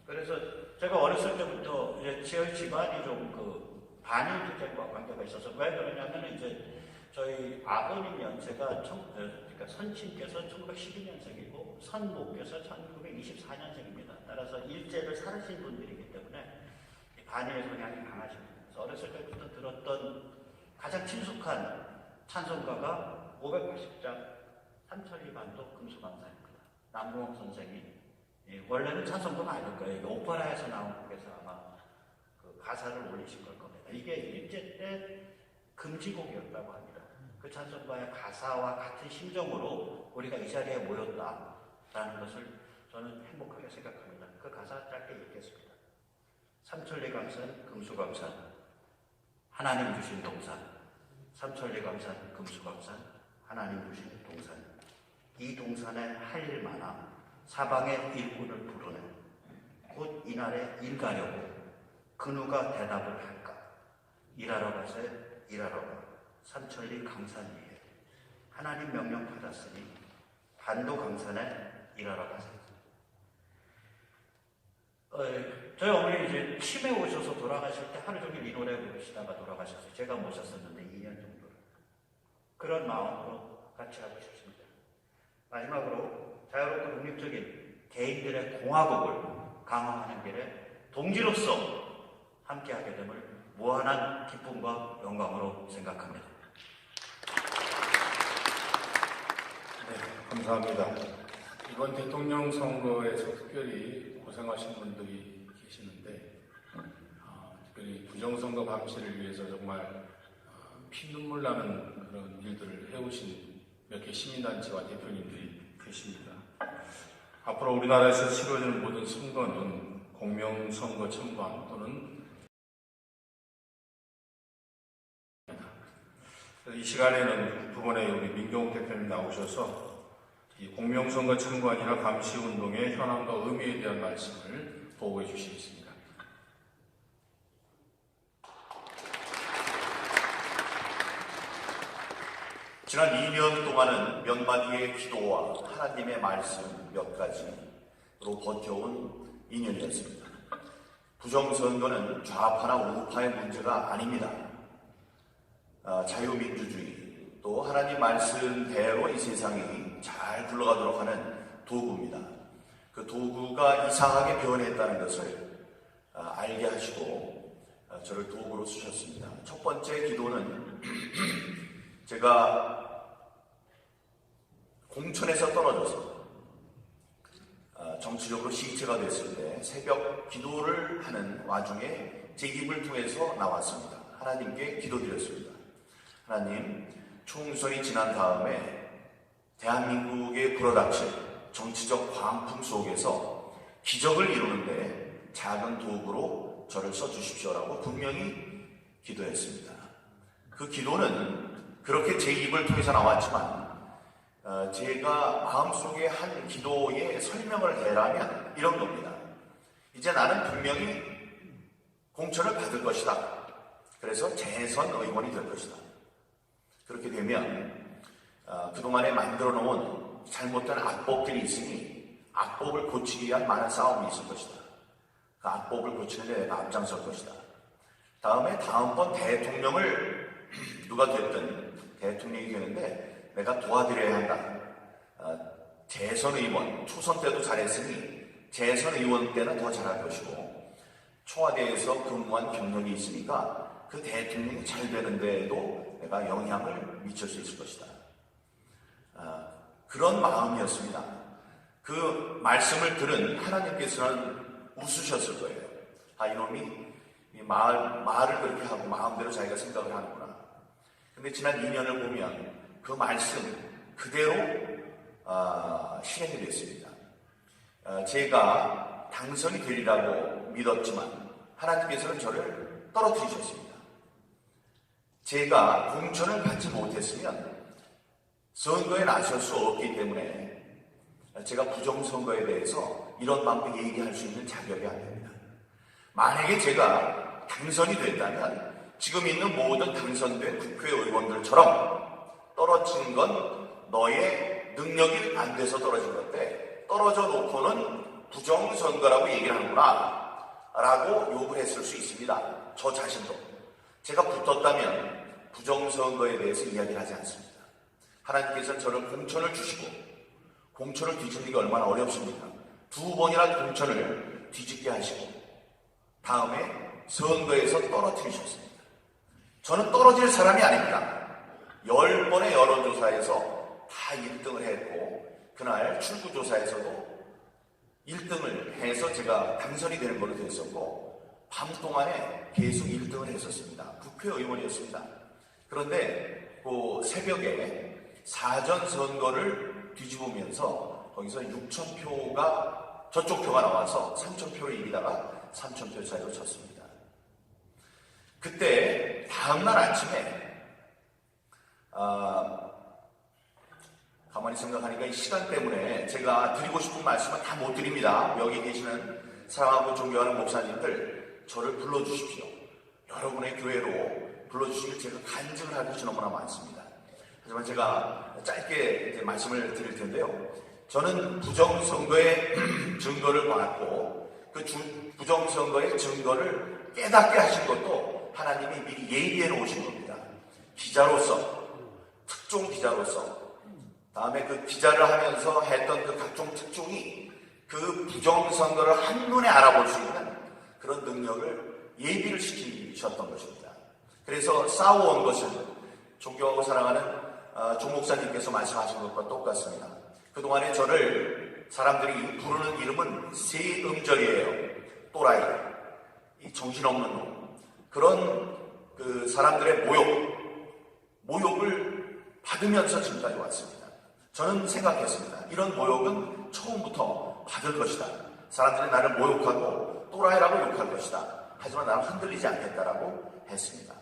그래서 제가 어렸을 때부터 이제 제 집안이 좀 그 반일 투쟁과 관계가 있어서 왜 그러냐면 이제 저희 아버님 연세가 그러니까 선친께서 1912년생이고 선모께서 1924년생입니다. 따라서 일제를 살으신 분들이기 때문에 반일 성향이 강하십니다. 그래서 어렸을 때부터 들었던 가장 친숙한 찬송가가 580장 삼천리반도 금수강산입니다. 남궁옥 선생이 원래는 찬송가가 아닐 거예요. 오페라에서 나온 곡에서 아마 그 가사를 올리신 걸 겁니다. 이게 일제 때 금지곡이었다고 합니다. 그 찬송가의 가사와 같은 심정으로 우리가 이 자리에 모였다라는 것을 저는 행복하게 생각합니다. 그 가사 짧게 읽겠습니다. 삼천리강산 금수강산 하나님 주신 동산, 삼천리강산 금수강산 하나님 주신 동산, 이 동산에 할 일 많아 사방의 일꾼을 부르네. 곧 이날에 일 가려고 그 누가 대답을 할까? 일하러 가세 일하러 가 삼천리 강산 위에 하나님 명령 받았으니 반도 강산에 일하러 가세. 저희 어머니 이제 치매 오셔서 돌아가실 때 하루 종일 이 노래 부르시다가 돌아가셨어요. 제가 모셨었는데 2년 정도를. 그런 마음으로 같이 하고 싶습니다. 마지막으로 자유롭고 독립적인 개인들의 공화국을 강화하는 길에 동지로서 함께하게 됨을 무한한 기쁨과 영광으로 생각합니다. 네, 감사합니다. 이번 대통령 선거에서 특별히 고생하신 분들이 계시는데 특별히 부정선거 방치를 위해서 정말 피눈물 나는 그런 일들을 해오신 몇 개 시민단체와 대표님들이 계십니다. 앞으로 우리나라에서 치러지는 모든 선거는 공명선거 첨부안 또는 이 시간에는 두 번의 우리 민경욱 대표님 나오셔서 이 공명선거 첨부안이나 감시운동의 현황과 의미에 대한 말씀을 보고해 주시겠습니다. 지난 2년 동안은 몇 마디의 기도와 하나님의 말씀 몇 가지로 버텨온 2년이었습니다. 부정선거는 좌파나 우파의 문제가 아닙니다. 자유민주주의 또 하나님 말씀대로 이 세상이 잘 굴러가도록 하는 도구입니다. 그 도구가 이상하게 변했다는 것을 알게 하시고 저를 도구로 쓰셨습니다. 첫 번째 기도는 제가 공천에서 떨어져서 정치적으로 시체가 됐을 때 새벽 기도를 하는 와중에 제 입을 통해서 나왔습니다. 하나님께 기도드렸습니다. 하나님, 총선이 지난 다음에 대한민국에 불어닥칠 정치적 광풍 속에서 기적을 이루는데 작은 도구로 저를 써주십시오라고 분명히 기도했습니다. 그 기도는 그렇게 제 입을 통해서 나왔지만 제가 마음속에 한 기도의 설명을 해라면 이런 겁니다. 이제 나는 분명히 공천을 받을 것이다. 그래서 재선 의원이 될 것이다. 그렇게 되면 그동안에 만들어 놓은 잘못된 악법들이 있으니 악법을 고치기 위한 많은 싸움이 있을 것이다. 그 악법을 고치는 데 내가 앞장설 것이다. 다음에 다음번 대통령을 누가 됐든 대통령이 되는데 내가 도와드려야 한다. 재선 의원, 초선 때도 잘했으니 재선 의원 때는 더 잘할 것이고 청와대에서 근무한 경력이 있으니까 그 대통령이 잘 되는 데에도 내가 영향을 미칠 수 있을 것이다. 그런 마음이었습니다. 그 말씀을 들은 하나님께서는 웃으셨을 거예요. 이놈이 말을 그렇게 하고 마음대로 자기가 생각을 하는구나. 근데 지난 2년을 보면 그 말씀 그대로 실행이 됐습니다. 제가 당선이 되리라고 믿었지만 하나님께서는 저를 떨어뜨리셨습니다. 제가 공천을 받지 못했으면 선거에 나설 수 없기 때문에 제가 부정선거에 대해서 이런 방법 얘기할 수 있는 자격이 안 됩니다. 만약에 제가 당선이 됐다면 지금 있는 모든 당선된 국회의원들처럼 떨어진 건 너의 능력이 안 돼서 떨어진 건데 떨어져 놓고는 부정선거라고 얘기를 하는구나 라고 욕을 했을 수 있습니다. 저 자신도. 제가 붙었다면 부정선거에 대해서 이야기를 하지 않습니다. 하나님께서는 저를 공천을 주시고 공천을 뒤집는 게 얼마나 어렵습니까? 2번이나 공천을 뒤집게 하시고 다음에 선거에서 떨어뜨리셨습니다. 저는 떨어질 사람이 아닙니다. 10번의 여론조사에서 다 1등을 했고 그날 출구조사에서도 1등을 해서 제가 당선이 되는 걸로 됐었고 밤 동안에 계속 1등을 했었습니다. 국회의원이었습니다. 그런데 그 새벽에 사전 선거를 뒤집으면서 거기서 6,000표가 저쪽 표가 나와서 3,000표를 이기다가 3,000표 차이로 쳤습니다. 그때 다음날 아침에 가만히 생각하니까 이 시간 때문에 제가 드리고 싶은 말씀은 다 못 드립니다. 여기 계시는 사랑하고 존경하는 목사님들 저를 불러주십시오. 여러분의 교회로 불러주시길 제가 간증을 할 것이 너무나 많습니다. 하지만 제가 짧게 이제 말씀을 드릴 텐데요. 저는 부정선거의 증거를 받았고 그 부정선거의 증거를 깨닫게 하신 것도 하나님이 미리 예비해 놓으신 겁니다. 기자로서, 특종 기자로서 다음에 그 기자를 하면서 했던 그 각종 특종이 그 부정선거를 한눈에 알아볼 수 있는 그런 능력을 예비를 시키셨던 것입니다. 그래서 싸워온 것은 존경하고 사랑하는 조 목사님께서 말씀하신 것과 똑같습니다. 그동안에 저를 사람들이 부르는 이름은 세 음절이에요. 또라이, 이 정신없는 놈. 그런 그 사람들의 모욕을 받으면서 지금까지 왔습니다. 저는 생각했습니다. 이런 모욕은 처음부터 받을 것이다. 사람들이 나를 모욕하고 또라이라고 욕할 것이다. 하지만 나는 흔들리지 않겠다라고 했습니다.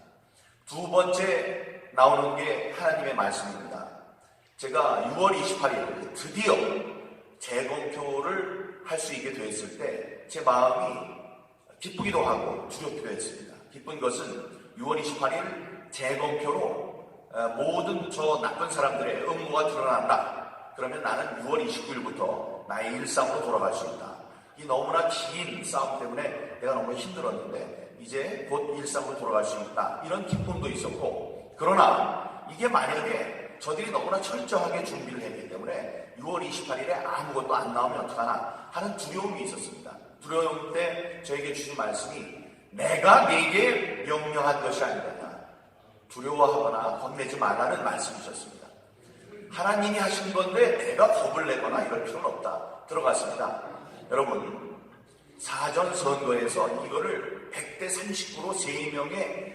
두 번째 나오는 게 하나님의 말씀입니다. 제가 6월 28일 드디어 재검표를 할 수 있게 됐을 때 제 마음이 기쁘기도 하고 두렵기도 했습니다. 기쁜 것은 6월 28일 재검표로 모든 저 나쁜 사람들의 음모가 드러난다. 그러면 나는 6월 29일부터 나의 일상으로 돌아갈 수 있다. 이 너무나 긴 싸움 때문에 내가 너무 힘들었는데 이제 곧 일상으로 돌아갈 수 있다. 이런 기쁨도 있었고 그러나 이게 만약에 저들이 너무나 철저하게 준비를 했기 때문에 6월 28일에 아무것도 안 나오면 어떡하나 하는 두려움이 있었습니다. 두려움 때 저에게 주신 말씀이 내가 네게 명령한 것이 아니라 두려워하거나 겁내지 말라는 말씀이셨습니다. 하나님이 하신 건데 내가 겁을 내거나 이럴 필요는 없다. 들어갔습니다. 여러분 사전 선거에서 이거를 100대 39로 3명의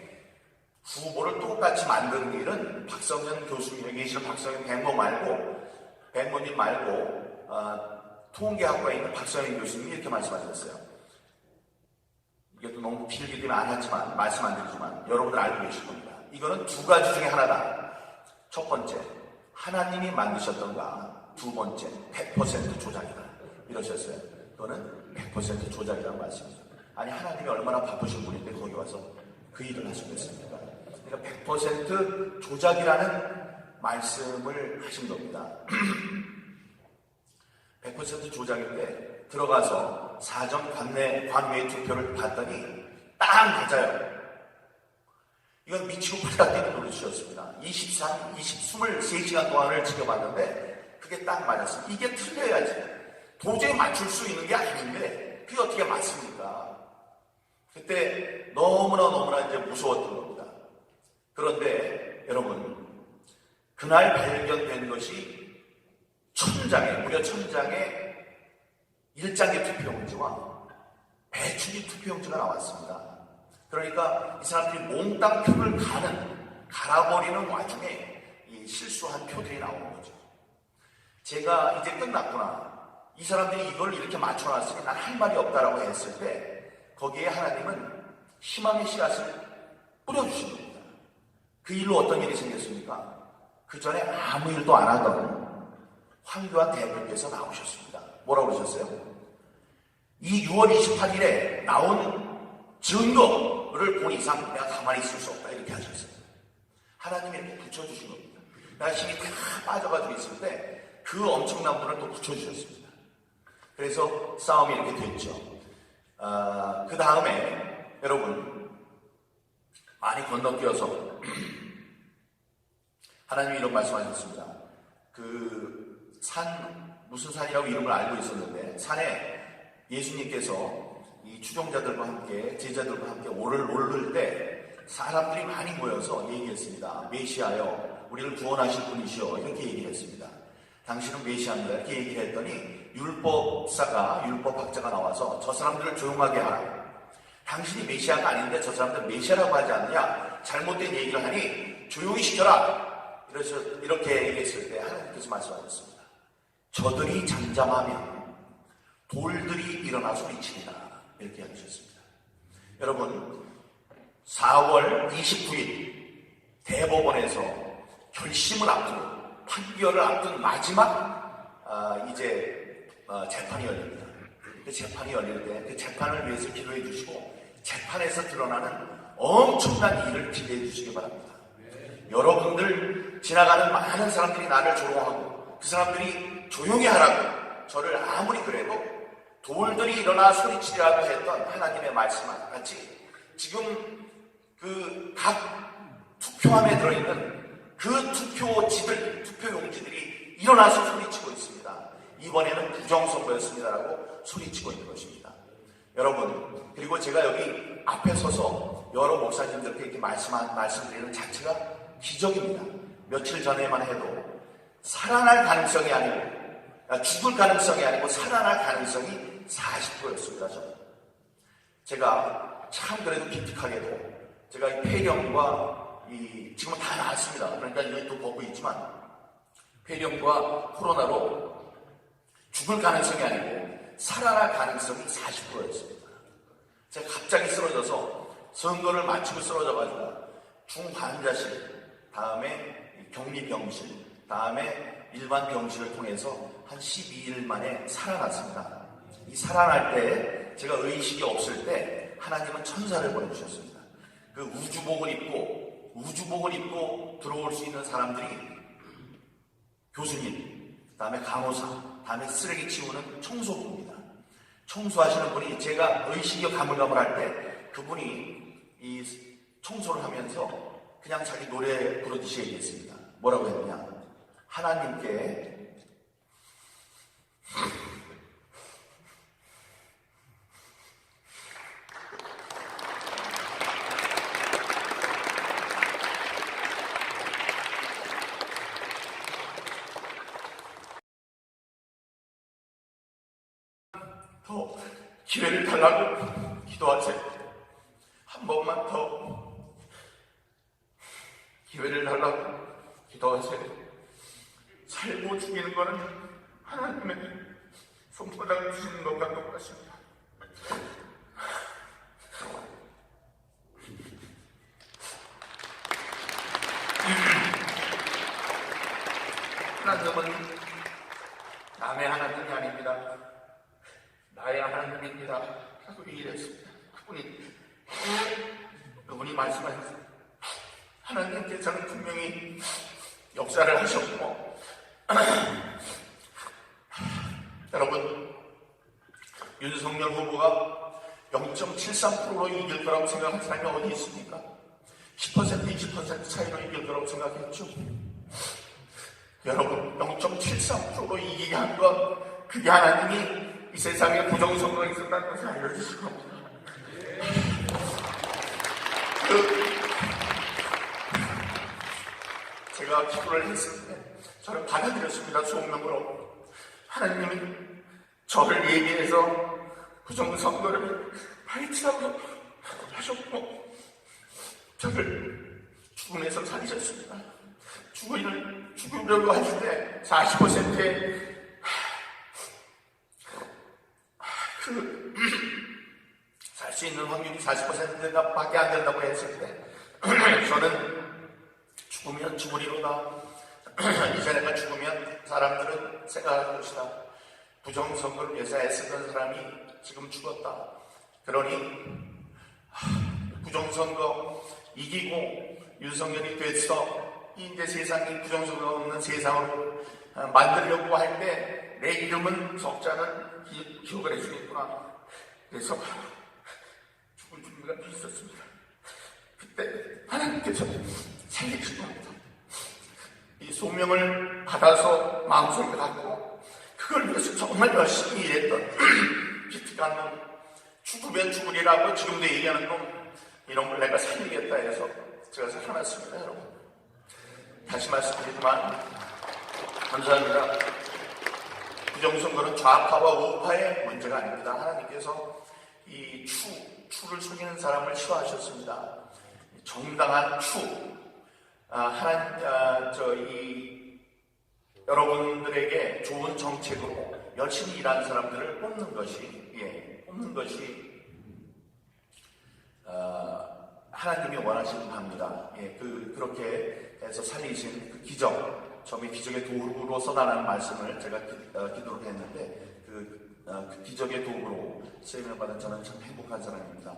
후보를 똑같이 만드는 일은 박성현 교수님, 여기 계시는 박성현 백모님 말고 통계학과에 있는 박성현 교수님이 이렇게 말씀하셨어요. 이게 또 너무 길기 때문에 안 하지만 말씀 안 드리지만 여러분들 알고 계실 겁니다. 이거는 두 가지 중에 하나다. 첫 번째, 하나님이 만드셨던가. 두 번째, 100% 조작이다. 이러셨어요. 그거는 100% 조작이라는 말씀이죠. 아니 하나님이 얼마나 바쁘신 분인데 거기 와서 그 일을 하시겠습니까? 그러니까 100% 조작이라는 말씀을 하신 겁니다. 100% 조작인데 들어가서 사전 관외 투표를 봤더니 딱 맞아요. 이건 미치고 팔다 뛰는 노릇이었습니다. 23시간 동안을 지켜봤는데 그게 딱 맞았어요. 이게 틀려야지. 도저히 맞출 수 있는 게 아닌데 그게 어떻게 맞습니까? 그때 너무나 이제 무서웠던 겁니다. 그런데 여러분 그날 발견된 것이 무려 1000장의 1장의 투표용지와 배출이 투표용지가 나왔습니다. 그러니까 이 사람들이 몽땅 표를 갈아버리는 와중에 이 실수한 표들이 나오는 거죠. 제가 이제 끝났구나. 이 사람들이 이걸 이렇게 맞춰놨으니 난 할 말이 없다라고 했을 때 거기에 하나님은 희망의 씨앗을 뿌려주신 겁니다. 그 일로 어떤 일이 생겼습니까? 그 전에 아무 일도 안 하던 황교안 대표께서 나오셨습니다. 뭐라고 그러셨어요? 이 6월 28일에 나온 증거를 본 이상 내가 가만히 있을 수 없다 이렇게 하셨어요. 하나님이 이렇게 붙여주신 겁니다. 내가 힘이 다 빠져가지고 있을 때 그 엄청난 분을 또 붙여주셨습니다. 그래서 싸움이 이렇게 됐죠. 그 다음에 여러분 많이 건너뛰어서 하나님이 이런 말씀하셨습니다. 무슨 산이라고 이름을 알고 있었는데 산에 예수님께서 이 추종자들과 함께 제자들과 함께 오를 때 사람들이 많이 모여서 얘기했습니다. 메시아여, 우리를 구원하실 분이시여, 이렇게 얘기했습니다. 당신은 메시아입니다, 이렇게 얘기했더니 율법학자가 나와서 저 사람들을 조용하게 하라. 당신이 메시아가 아닌데 저 사람들 메시아라고 하지 않느냐, 잘못된 얘기를 하니 조용히 시켜라. 이렇게 얘기했을 때 하나님께서 말씀하셨습니다. 저들이 잠잠하면 돌들이 일어나 소리치리라, 이렇게 하셨습니다. 여러분, 4월 29일 대법원에서 결심을 앞두고 판결을 앞둔 마지막 재판이 열립니다. 그 재판이 열릴 때 그 재판을 위해서 기도해 주시고 재판에서 드러나는 엄청난 일을 기대해 주시기 바랍니다. 여러분들 지나가는 많은 사람들이 나를 조롱하고 그 사람들이 조용히 하라고 저를 아무리 그래도 돌들이 일어나 소리치라고 했던 하나님의 말씀과 같이 지금 그 각 투표함에 들어있는 그 투표용지들이 일어나서 소리치고 있습니다. 이번에는 부정선거였습니다라고 소리치고 있는 것입니다. 여러분, 그리고 제가 여기 앞에 서서 여러 목사님들께 이렇게 말씀드리는 자체가 기적입니다. 며칠 전에만 해도 살아날 가능성이 아니고 죽을 가능성이 아니고 살아날 가능성이 40%였습니다. 저는. 제가 참 그래도 기특하게도 제가 이 폐렴과 지금은 다 나았습니다. 그러니까 이것도 벗고 있지만 폐렴과 코로나로 죽을 가능성이 아니고 살아날 가능성이 40%였습니다. 제가 갑자기 쓰러져서 선거를 마치고 쓰러져가지고 중환자실, 다음에 격리병실, 다음에 일반 병실을 통해서 한 12일 만에 살아났습니다. 이 살아날 때 제가 의식이 없을 때 하나님은 천사를 보내주셨습니다. 그 우주복을 입고 들어올 수 있는 사람들이 교수님, 다음에 간호사, 다음에 쓰레기 치우는 청소부입니다. 청소하시는 분이 제가 의식이 가물가물할 때 그분이 이 청소를 하면서 그냥 자기 노래 부르듯이 얘기했습니다. 뭐라고 했느냐? 하나님께 더 기회를 달라고 기도하세요. 한 번만 더 기회를 달라고 기도하세요. 살고 죽이는 거는 하나님의 손바닥 주시는 것과 똑같습니다. 하나님은 남의 하나님이 아닙니다. 나의 하나님입니다. 하고 얘기했습니다. 그분이 말씀하셨습니다. 하나님께서는 분명히 역사를 하셨고 여러분, 윤석열 후보가 0.73%로 이길 거라고 생각한 사람이 어디 있습니까? 10%, 20% 차이로 이길 거라고 생각했죠. 여러분, 0.73%로 이기게 한 건 그게 하나님이 이 세상에 부정선거가 있었다는 것을 알려주신 겁니다. 제가 기도를 했을 때 저를 받아들였습니다. 소명으로. 하나님이 저를 예비해서 부정선거를 파헤치라고 하셨고 저를 죽음에서 살리셨습니다. 죽으려고 하실 때 40%의 살 수 있는 확률이 40%가 밖에 안 된다고 했을 때 저는 죽으면 죽으리로다. 이제 내가 죽으면 사람들은 생각할 것이다. 부정선거를 위해서 애쓰던 사람이 지금 죽었다. 그러니 부정선거 이기고 윤석열이 됐어. 이제 세상이 부정선거가 없는 세상으로 만들려고 할 때 내 이름은 석자는 기억을 해주겠구나. 그래서 죽을 준비가 돼 있었습니다. 그때 하나님께서 살리신 겁니다. 이 소명을 받아서 마음속에 갖고 그걸 위해서 정말 열심히 일했던 기특한 놈, 죽으면 죽으리라고 지금도 얘기하는 놈, 이런 걸 내가 살리겠다 해서 제가 살아났습니다. 여러분, 다시 말씀드리지만 감사합니다. 부정선거는 좌파와 우파의 문제가 아닙니다. 하나님께서 이 추를 숨기는 사람을 싫어하셨습니다. 정당한 여러분들에게 좋은 정책으로 열심히 일하는 사람들을 뽑는 것이 하나님이 원하시는 바입니다. 그렇게 해서 살리신 그 기적, 처음에 기적의 도구로 써달라는 말씀을 제가 기도를 했는데 그 기적의 도구로 쓰임을 받은 저는 참 행복한 사람입니다.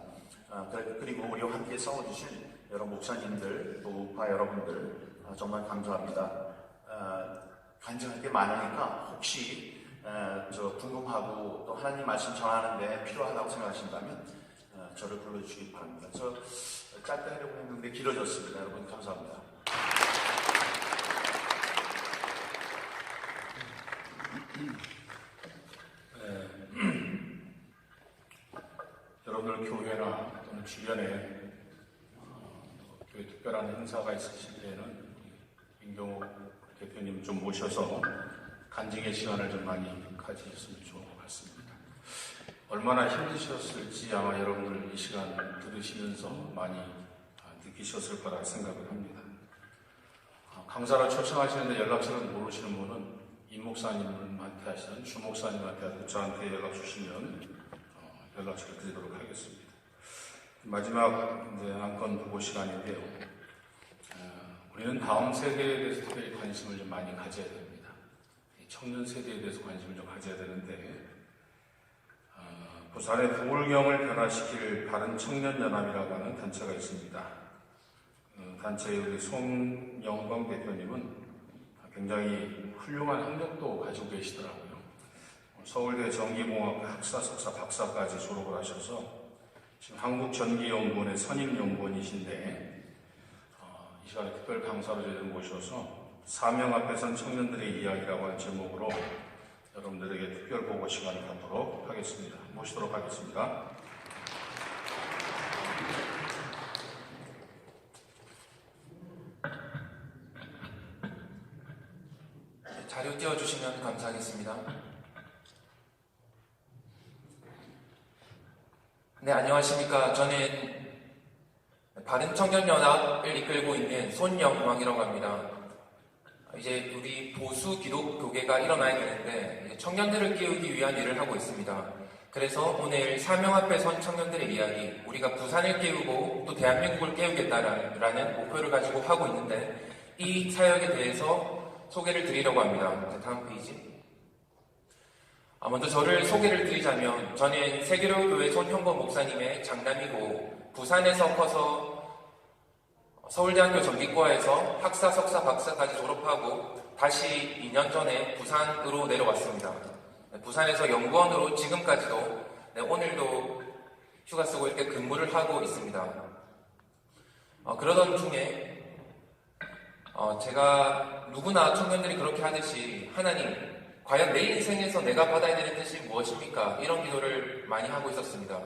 그리고 우리와 함께 싸워주신 여러 목사님들, 또 우파 여러분들 정말 감사합니다. 간증할 게 많으니까 혹시 궁금하고 또 하나님 말씀 전하는데 필요하다고 생각하신다면 저를 불러주시기 바랍니다. 저 짧게 하려고 했는데 길어졌습니다. 여러분 감사합니다. 여러분들 교회나 또는 주변에 교회 특별한 행사가 있으실 때는 민경욱 대표님 좀 모셔서 간증의 시간을 좀 많이 가지셨으면 좋을 것 같습니다. 얼마나 힘드셨을지 아마 여러분들 이 시간 들으시면서 많이 느끼셨을 거라 생각을 합니다. 강사로 초청하시는데 연락처를 모르시는 분은 임 목사님한테 하시는 주 목사님한테 저한테 연락 주시면 연락처를 드리도록 하겠습니다. 마지막 안건 보고 시간인데요. 우리는 다음 세대에 대해서 특별히 관심을 좀 많이 가져야 됩니다. 청년 세대에 대해서 관심을 좀 가져야 되는데 부산의 부울경을 변화시킬 바른 청년연합이라고 하는 단체가 있습니다. 단체의 우리 송영광 대표님은 굉장히 훌륭한 학력도 가지고 계시더라고요. 서울대 전기공학과 학사, 석사, 박사까지 졸업을 하셔서 지금 한국전기연구원의 선임연구원이신데 이 시간에 특별 강사로 저희를 모셔서 사명 앞에선 청년들의 이야기라고 하는 제목으로 여러분들에게 특별 보고 시간을 갖도록 하겠습니다. 모시도록 하겠습니다. 자료 띄워주시면 감사하겠습니다. 네, 안녕하십니까. 저는 바른청년연합을 이끌고 있는 손영광이라고 합니다. 이제 우리 보수 기독교계가 일어나야 되는데 청년들을 깨우기 위한 일을 하고 있습니다. 그래서 오늘 사명 앞에 선 청년들의 이야기, 우리가 부산을 깨우고 또 대한민국을 깨우겠다라는 목표를 가지고 하고 있는데 이 사역에 대해서 소개를 드리려고 합니다. 다음 페이지. 먼저 저를 소개를 드리자면 저는 세계로교회 손형범 목사님의 장남이고 부산에서 커서 서울대학교 전기과에서 학사, 석사, 박사까지 졸업하고 다시 2년 전에 부산으로 내려왔습니다. 부산에서 연구원으로 지금까지도 오늘도 휴가 쓰고 이렇게 근무를 하고 있습니다. 그러던 중에 제가 누구나 청년들이 그렇게 하듯이 하나님, 과연 내 인생에서 내가 받아야 되는 뜻이 무엇입니까? 이런 기도를 많이 하고 있었습니다.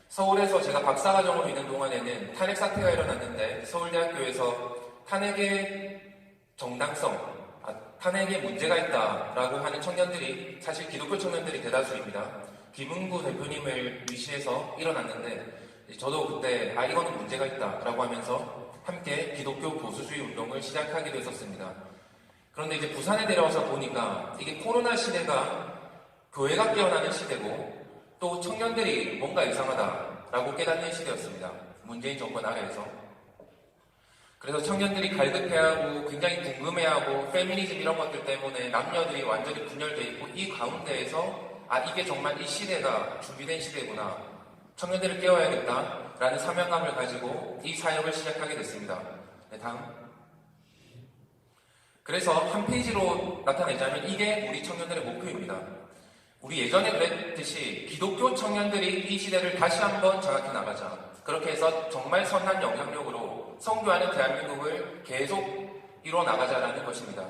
서울에서 제가 박사과정으로 있는 동안에는 탄핵 사태가 일어났는데 서울대학교에서 탄핵의 정당성, 탄핵에 문제가 있다라고 하는 청년들이 사실 기독교 청년들이 대다수입니다. 김은구 대표님을 위시해서 일어났는데 저도 그때 이거는 문제가 있다라고 하면서 함께 기독교 보수주의 운동을 시작하기도 했었습니다. 그런데 이제 부산에 내려와서 보니까 이게 코로나 시대가 교회가 깨어나는 시대고 또 청년들이 뭔가 이상하다라고 깨닫는 시대였습니다. 문재인 정권 아래에서. 그래서 청년들이 갈급해하고 굉장히 궁금해하고 페미니즘 이런 것들 때문에 남녀들이 완전히 분열되어 있고 이 가운데에서 이게 정말 이 시대가 준비된 시대구나. 청년들을 깨워야겠다라는 사명감을 가지고 이 사역을 시작하게 됐습니다. 네, 다음. 그래서 한 페이지로 나타내자면 이게 우리 청년들의 목표입니다. 우리 예전에 그랬듯이 기독교 청년들이 이 시대를 다시 한번 장악해 나가자. 그렇게 해서 정말 선한 영향력으로 선교하는 대한민국을 계속 이뤄 나가자라는 것입니다.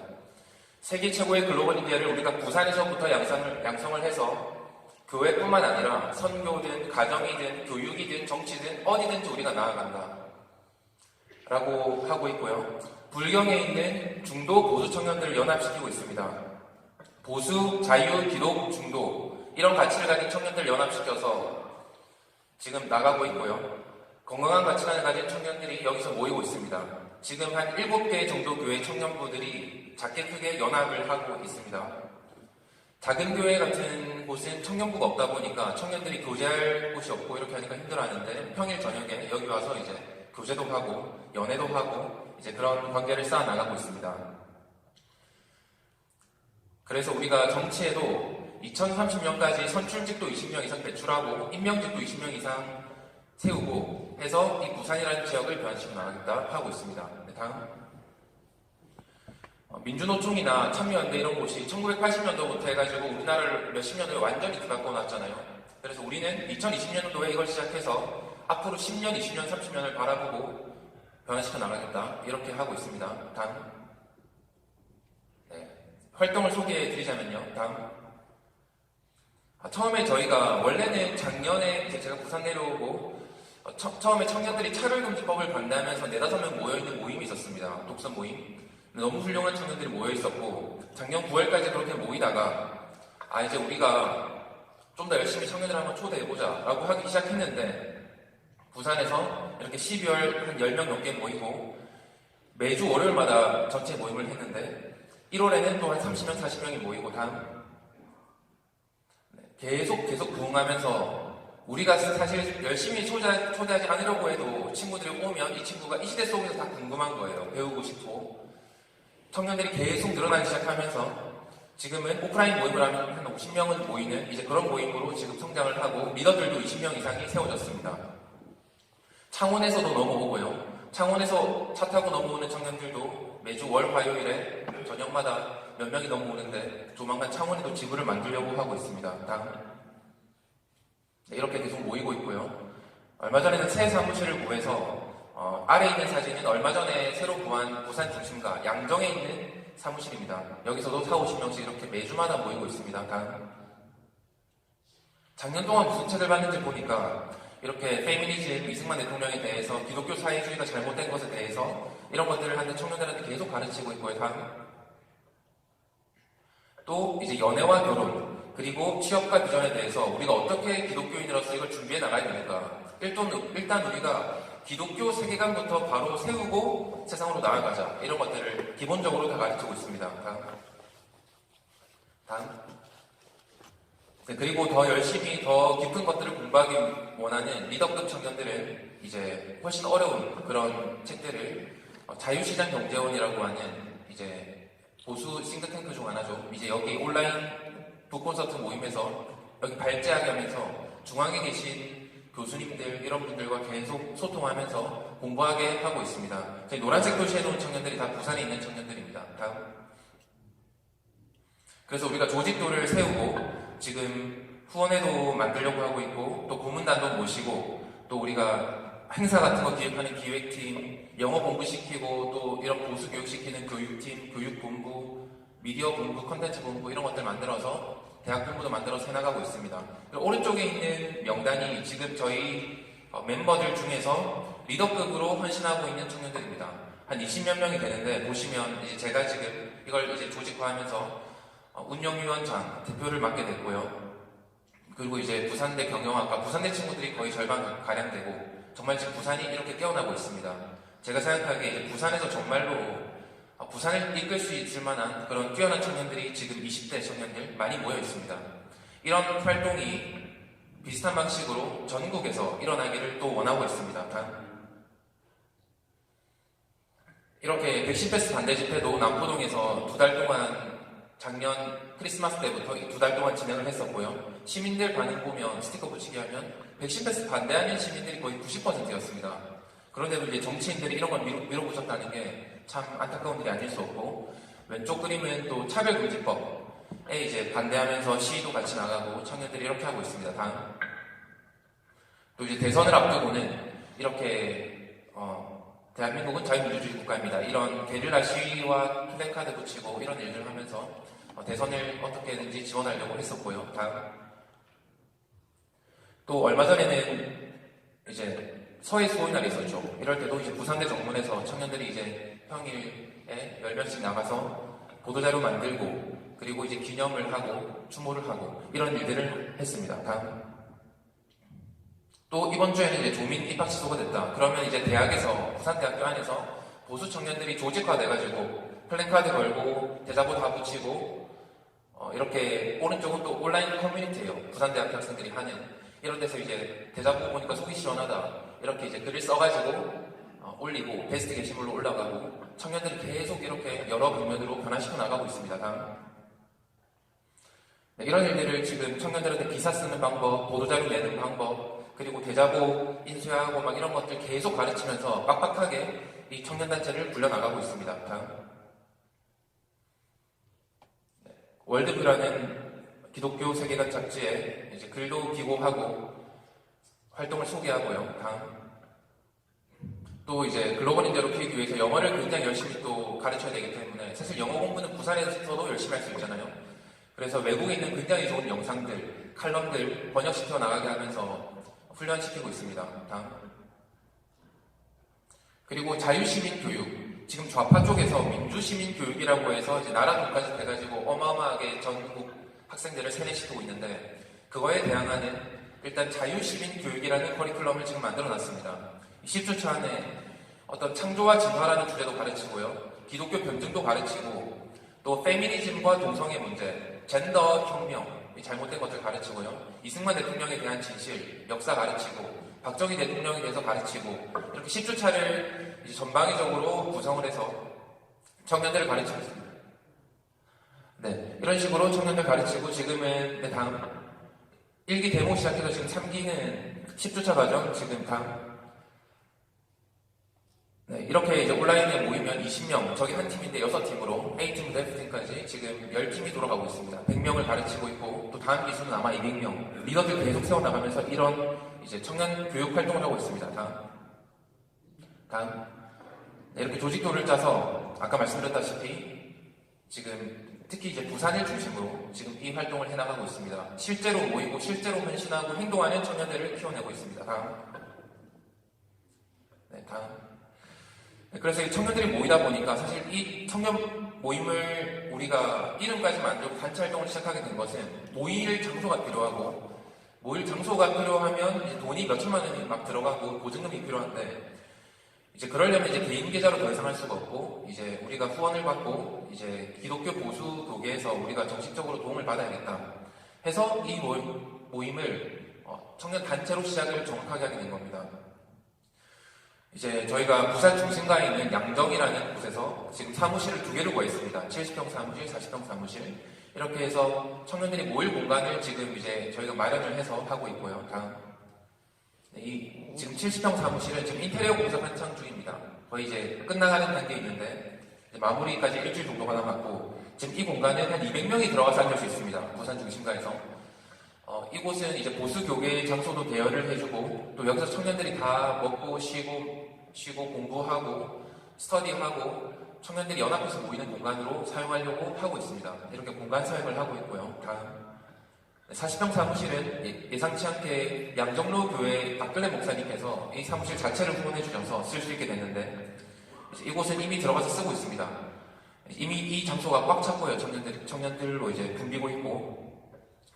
세계 최고의 글로벌 인디아를 우리가 부산에서부터 양성을 해서 교회뿐만 아니라 선교든 가정이든 교육이든 정치든 어디든지 우리가 나아간다 라고 하고 있고요. 불경에 있는 중도 보수 청년들을 연합시키고 있습니다. 보수, 자유, 기독, 중도 이런 가치를 가진 청년들을 연합시켜서 지금 나가고 있고요. 건강한 가치관을 가진 청년들이 여기서 모이고 있습니다. 지금 한 7개 정도 교회 청년부들이 작게 크게 연합을 하고 있습니다. 작은 교회 같은 곳은 청년부가 없다 보니까 청년들이 교제할 곳이 없고 이렇게 하니까 힘들어하는데 평일 저녁에 여기 와서 이제 교제도 하고 연애도 하고 이제 그런 관계를 쌓아 나가고 있습니다. 그래서 우리가 정치에도 2030년까지 선출직도 20명 이상 배출하고 임명직도 20명 이상 세우고 해서 이 부산이라는 지역을 변화시켜 나가겠다 하고 있습니다. 네, 다음. 민주노총이나 참여연대 이런 곳이 1980년도부터 해가지고 우리나라를 몇십 년을 완전히 뒤바꿔 놨잖아요. 그래서 우리는 2020년도에 이걸 시작해서 앞으로 10년, 20년, 30년을 바라보고 변화시켜 나가겠다 이렇게 하고 있습니다. 다음. 네, 활동을 소개해 드리자면요. 다음. 처음에 저희가 원래는 작년에 이제 제가 부산 내려오고 처음에 청년들이 차별금지법을 반대하면서 4-5명 모여있는 모임이 있었습니다. 독서 모임. 너무 훌륭한 청년들이 모여있었고 작년 9월까지 그렇게 모이다가 이제 우리가 좀 더 열심히 청년을 한번 초대해보자 라고 하기 시작했는데 부산에서 이렇게 12월 한 10명 넘게 모이고 매주 월요일마다 전체 모임을 했는데 1월에는 또 한 30명, 40명이 모이고 다음 계속 부흥하면서 우리가 사실 열심히 초대하지 않으려고 해도 친구들이 오면 이 친구가 이 시대 속에서 다 궁금한 거예요. 배우고 싶고 청년들이 계속 늘어나기 시작하면서 지금은 오프라인 모임을 하면 한 50명은 모이는 이제 그런 모임으로 지금 성장을 하고 리더들도 20명 이상이 세워졌습니다. 창원에서도 넘어오고요. 창원에서 차 타고 넘어오는 청년들도 매주 월 화요일에 저녁마다 몇 명이 넘어오는데 조만간 창원에도 지부를 만들려고 하고 있습니다. 다음. 네, 이렇게 계속 모이고 있고요. 얼마 전에는 새 사무실을 구해서 아래 있는 사진은 얼마 전에 새로 구한 부산 중심가 양정에 있는 사무실입니다. 여기서도 40-50명씩 이렇게 매주마다 모이고 있습니다. 다음. 작년 동안 무슨 책을 봤는지 보니까 이렇게 페미니즘, 이승만 대통령에 대해서 기독교 사회주의가 잘못된 것에 대해서 이런 것들을 하는 청년들한테 계속 가르치고 있고요. 다음. 또 이제 연애와 결혼 그리고 취업과 비전에 대해서 우리가 어떻게 기독교인으로서 이걸 준비해 나가야 됩니까? 일단 우리가 기독교 세계관부터 바로 세우고 세상으로 나아가자 이런 것들을 기본적으로 다 가르치고 있습니다. 다음. 네, 그리고 더 열심히 더 깊은 것들을 공부하기 원하는 리더급 청년들은 이제 훨씬 어려운 그런 책들을 자유시장 경제원이라고 하는 이제 보수 싱크탱크 중 하나죠. 이제 여기 온라인 북콘서트 모임에서 여기 발제하게 하면서 중앙에 계신 교수님들 이런 분들과 계속 소통하면서 공부하게 하고 있습니다. 저희 노란색 표시해 놓은 청년들이 다 부산에 있는 청년들입니다. 다음. 그래서 우리가 조직도를 세우고 지금 후원회도 만들려고 하고 있고 또 고문단도 모시고 또 우리가 행사 같은 거 기획하는 기획팀, 영어 공부시키고 또 이런 보수 교육시키는 교육팀, 교육본부, 미디어 본부, 컨텐츠 본부 이런 것들 만들어서 대학 본부도 만들어서 해나가고 있습니다. 그리고 오른쪽에 있는 명단이 지금 저희 멤버들 중에서 리더급으로 헌신하고 있는 청년들입니다. 한 20몇 명이 되는데 보시면 이제 제가 지금 이걸 이제 조직화하면서 운영위원장 대표를 맡게 됐고요. 그리고 이제 부산대 경영학과 부산대 친구들이 거의 절반 가량 되고 정말 지금 부산이 이렇게 깨어나고 있습니다. 제가 생각하기에 이제 부산에서 정말로 부산을 이끌 수 있을 만한 그런 뛰어난 청년들이 지금 20대 청년들 많이 모여 있습니다. 이런 활동이 비슷한 방식으로 전국에서 일어나기를 또 원하고 있습니다. 이렇게 백신 패스 반대 집회도 남포동에서 2달 동안 작년 크리스마스 때부터 2달 동안 진행을 했었고요. 시민들 반응 보면 스티커 붙이게 하면 백신 패스 반대하는 시민들이 거의 90%였습니다. 그런데도 이제 정치인들이 이런 걸 밀어붙였다는 게 참 안타까운 일이 아닐 수 없고 왼쪽 그림은 또 차별금지법에 이제 반대하면서 시위도 같이 나가고 청년들이 이렇게 하고 있습니다. 다음. 또 이제 대선을 앞두고는 이렇게 대한민국은 자유민주주의 국가입니다. 이런 게릴라 시위와 플래카드 붙이고 이런 일들을 하면서 대선을 어떻게든지 지원하려고 했었고요. 다음. 또 얼마 전에는 이제 서해 수호날이 있었죠. 이럴 때도 이제 부산대 정문에서 청년들이 이제 평일에 10명씩 나가서 보도자료 만들고 그리고 이제 기념을 하고 추모를 하고 이런 일들을 했습니다. 다음. 또 이번 주에는 이제 조민 입학 취소가 됐다. 그러면 이제 대학에서 부산대학교 안에서 보수 청년들이 조직화돼가지고 플래카드 걸고 대자보 다 붙이고 이렇게 오른쪽은 또 온라인 커뮤니티예요. 부산대학교 학생들이 하는 이런 데서 이제 대자보 보니까 속이 시원하다 이렇게 이제 글을 써가지고 올리고 베스트 게시물로 올라가고 청년들이 계속 이렇게 여러 방면으로 변화시켜 나가고 있습니다. 다음. 네, 이런 일들을 지금 청년들한테 기사 쓰는 방법, 보도자료 내는 방법 그리고 대자보 인쇄하고 막 이런 것들 계속 가르치면서 빡빡하게 이 청년단체를 굴려나가고 있습니다. 다음. 네, 월드뷰라는 기독교 세계관 잡지에 이제 글도 기고하고 활동을 소개하고요. 다음. 또 이제 글로벌 인재로 키우기 위해서 영어를 굉장히 열심히 또 가르쳐야 되기 때문에 사실 영어 공부는 부산에서도 열심히 할 수 있잖아요. 그래서 외국에 있는 굉장히 좋은 영상들, 칼럼들 번역시켜 나가게 하면서 훈련시키고 있습니다. 다음. 그리고 자유시민 교육. 지금 좌파 쪽에서 민주시민 교육이라고 해서 이제 나라 돈까지 돼가지고 어마어마하게 전국 학생들을 세뇌시키고 있는데 그거에 대항하는 일단 자유시민 교육이라는 커리큘럼을 지금 만들어 놨습니다. 10주차 안에 어떤 창조와 진화라는 주제도 가르치고요. 기독교 변증도 가르치고 또 페미니즘과 동성애 문제, 젠더 혁명, 잘못된 것들 가르치고요. 이승만 대통령에 대한 진실, 역사 가르치고 박정희 대통령에 대해서 가르치고 이렇게 10주차를 이제 전방위적으로 구성을 해서 청년들을 가르치고 있습니다. 네, 이런 식으로 청년들 가르치고 지금은 네, 다음 1기 데모 시작해서 지금 3기는 10주차 과정 지금 다음 네, 이렇게 이제 온라인에 모이면 20명, 저기 한 팀인데 6팀으로 A팀부터 F팀까지 지금 10팀이 돌아가고 있습니다. 100명을 가르치고 있고 또 다음 기수는 아마 200명 리더들 계속 세워나가면서 이런 이제 청년 교육 활동을 하고 있습니다. 다음 네, 이렇게 조직도를 짜서 아까 말씀드렸다시피 지금 특히 이제 부산을 중심으로 지금 이 활동을 해나가고 있습니다. 실제로 모이고 실제로 헌신하고 행동하는 청년들을 키워내고 있습니다. 다음. 그래서 이 청년들이 모이다 보니까 사실 이 청년 모임을 우리가 이름까지 만들고 단체 활동을 시작하게 된 것은 모일 장소가 필요하고 모일 장소가 필요하면 이제 돈이 몇천만 원이 막 들어가고 보증금이 필요한데 이제 그러려면 이제 개인 계좌로 더 이상 할 수가 없고 이제 우리가 후원을 받고 이제 기독교 보수 교계에서 우리가 정식적으로 도움을 받아야겠다 해서 이 모임을 청년 단체로 시작을 정확하게 하게 된 겁니다. 이제 저희가 부산 중심가에 있는 양정이라는 곳에서 지금 사무실을 2개를 구했습니다. 70평 사무실, 40평 사무실. 이렇게 해서 청년들이 모일 공간을 지금 이제 저희가 마련을 해서 하고 있고요. 다음. 이 지금 70평 사무실은 지금 인테리어 공사 한창 중입니다. 거의 이제 끝나가는 단계에 있는데 마무리까지 일주일 정도가 남았고 지금 이 공간은 한 200명이 들어가서 앉을 수 있습니다. 부산 중심가에서. 이곳은 이제 보수 교계 장소도 대여를 해주고 또 여기서 청년들이 다 먹고 쉬고 공부하고 스터디하고 청년들이 연합해서 모이는 공간으로 사용하려고 하고 있습니다. 이렇게 공간 사용을 하고 있고요. 다음 40평 사무실은 예상치 않게 양정로 교회 박근혜 목사님께서 이 사무실 자체를 후원해 주셔서 쓸 수 있게 됐는데 이곳은 이미 들어가서 쓰고 있습니다. 이미 이 장소가 꽉 찼고요. 청년들로 이제 붐비고 있고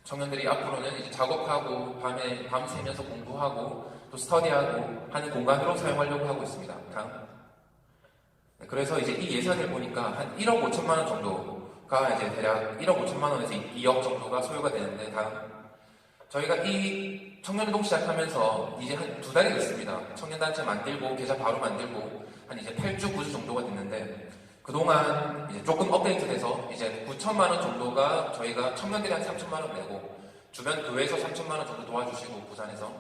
청년들이 앞으로는 이제 작업하고 밤 새면서 공부하고 또 스터디하고 하는 공간으로 사용하려고 하고 있습니다. 다음. 그래서 이제 이 예산을 보니까 한 1억 5천만 원 정도가 이제 대략 1억 5천만 원에서 2억 정도가 소요가 되는데 다음. 저희가 이 청년운동 시작하면서 이제 한 2달이 됐습니다. 청년단체 만들고 계좌 바로 만들고 한 이제 8주 9주 정도가 됐는데 그동안 이제 조금 업데이트돼서 이제 9천만 원 정도가 저희가 청년들이 한 3천만 원 내고 주변 교회에서 3천만 원 정도 도와주시고 부산에서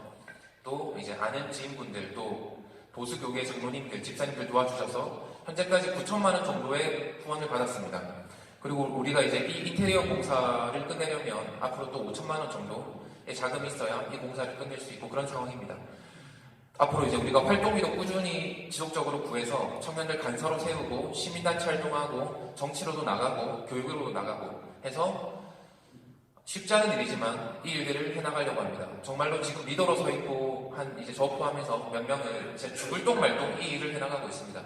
또 이제 아는 지인분들 또 보수 교계 장로님들 집사님들 도와주셔서 현재까지 9천만 원 정도의 후원을 받았습니다. 그리고 우리가 이제 이 인테리어 공사를 끝내려면 앞으로 또 5천만 원 정도의 자금이 있어야 이 공사를 끝낼 수 있고 그런 상황입니다. 앞으로 이제 우리가 활동비도 꾸준히 지속적으로 구해서 청년들 간서로 세우고 시민단체 활동하고 정치로도 나가고 교육으로도 나가고 해서 쉽지 않은 일이지만 이 일들을 해나가려고 합니다. 정말로 지금 리더로 서 있고 한 이제 저 포함해서 몇 명은 제 죽을 똥 말똥 이 일을 해나가고 있습니다.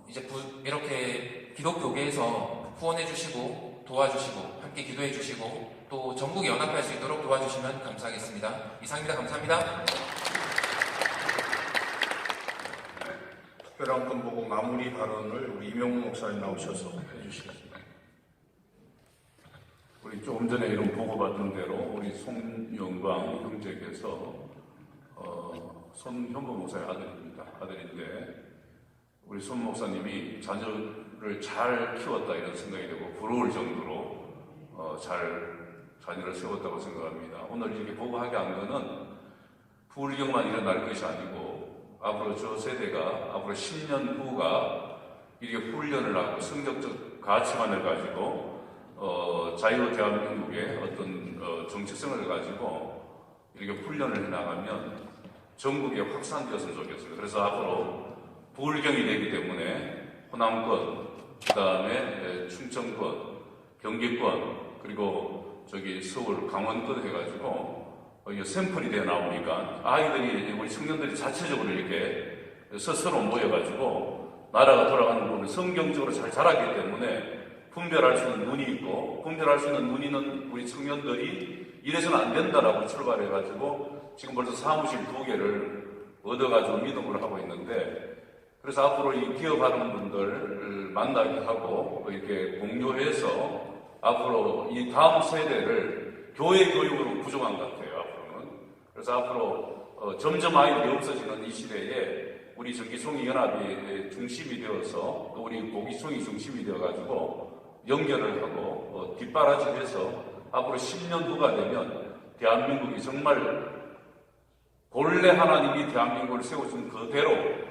이제 이렇게 기독교계에서 후원해주시고 도와주시고 함께 기도해주시고 또 전국이 연합할 수 있도록 도와주시면 감사하겠습니다. 이상입니다. 감사합니다. 특별한 건 보고 마무리 발언을 우리 이명훈 목사님 나오셔서 해주시겠습니다. 우리 조금 전에 이런 보고받은 대로 우리 송영광 형제께서 손현보 목사의 아들인데 우리 손 목사님이 자녀를 잘 키웠다 이런 생각이 되고 부러울 정도로 잘 자녀를 세웠다고 생각합니다. 오늘 이렇게 보고하게 한 거는 불경만 일어날 것이 아니고 앞으로 저 세대가 앞으로 10년 후가 이렇게 훈련을 하고 성격적 가치관을 가지고 자유 대한민국의 어떤 정체성을 가지고 이렇게 훈련을 해나가면 전국에 확산되었으면 좋겠어요. 그래서 앞으로 부울경이 되기 때문에 호남권, 그 다음에 충청권, 경기권, 그리고 저기 서울, 강원권 해가지고 이게 샘플이 되어 나오니까 아이들이, 우리 청년들이 자체적으로 이렇게 스스로 모여가지고 나라가 돌아가는 부분을 성경적으로 잘 자랐기 때문에 분별할 수 있는 눈이 있고, 분별할 수 있는 눈이 있는 우리 청년들이 이래서는 안 된다라고 출발해가지고 지금 벌써 사무실 2개를 얻어가지고 믿음을 하고 있는데, 그래서 앞으로 이 기업하는 분들 만나게 하고 이렇게 공유해서 앞으로 이 다음 세대를 교회 교육으로 부족한 것 같아요, 앞으로는. 그래서 앞으로 점점 아이들이 없어지는 이 시대에 우리 전기송이 연합이 중심이 되어서 또 우리 고기송이 중심이 되어가지고 연결을 하고 뒷바라지해서 앞으로 10년 후가 되면 대한민국이 정말 본래 하나님이 대한민국을 세우신 그대로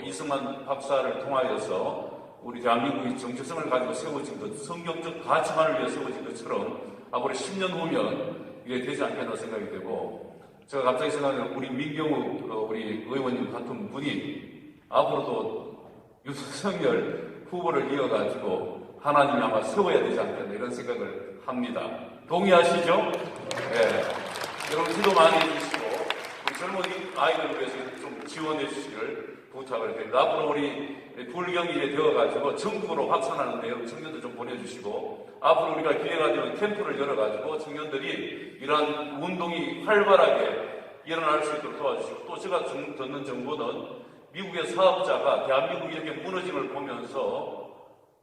이승만 박사를 통하여서 우리 대한민국이 정체성을 가지고 세워진 것, 성경적 가치관을 위해 세워진 것처럼 앞으로 10년 후면 이게 되지 않겠나 생각이 되고, 제가 갑자기 생각하는 우리 민경욱 우리 의원님 같은 분이 앞으로도 윤석열 후보를 이어가지고 하나님이 아마 세워야 되지 않겠나 이런 생각을 합니다. 동의하시죠? 네. 여러분 기도 많이 해주시고 우리 젊은 아이들을 위해서 좀 지원해 주시기를 부탁을 드립니다. 앞으로 우리 불경이 되어가지고 전국으로 확산하는데 여러분 청년들 좀 보내주시고, 앞으로 우리가 기회가 되면 캠프를 열어가지고 청년들이 이러한 운동이 활발하게 일어날 수 있도록 도와주시고, 또 제가 듣는 정보는 미국의 사업자가 대한민국이 이렇게 무너짐을 보면서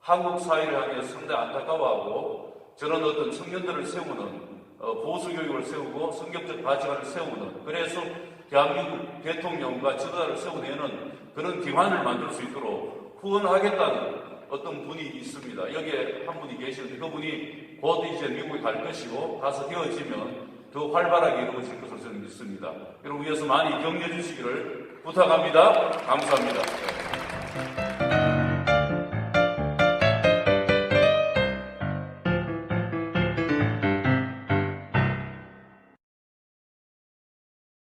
한국 사회를 향해서 상당히 안타까워하고 저런 어떤 청년들을 세우는 보수 교육을 세우고 성격적 가치관을 세우는, 그래서 대한민국 대통령과 지도자를 세워내는 그런 기관을 만들 수 있도록 후원하겠다는 어떤 분이 있습니다. 여기에 한 분이 계시는데 그분이 곧 이제 미국에 갈 것이고 가서 되어지면 더 활발하게 이루어질 것을 저는 믿습니다. 여러분 위해서 많이 격려해 주시기를 부탁합니다. 감사합니다.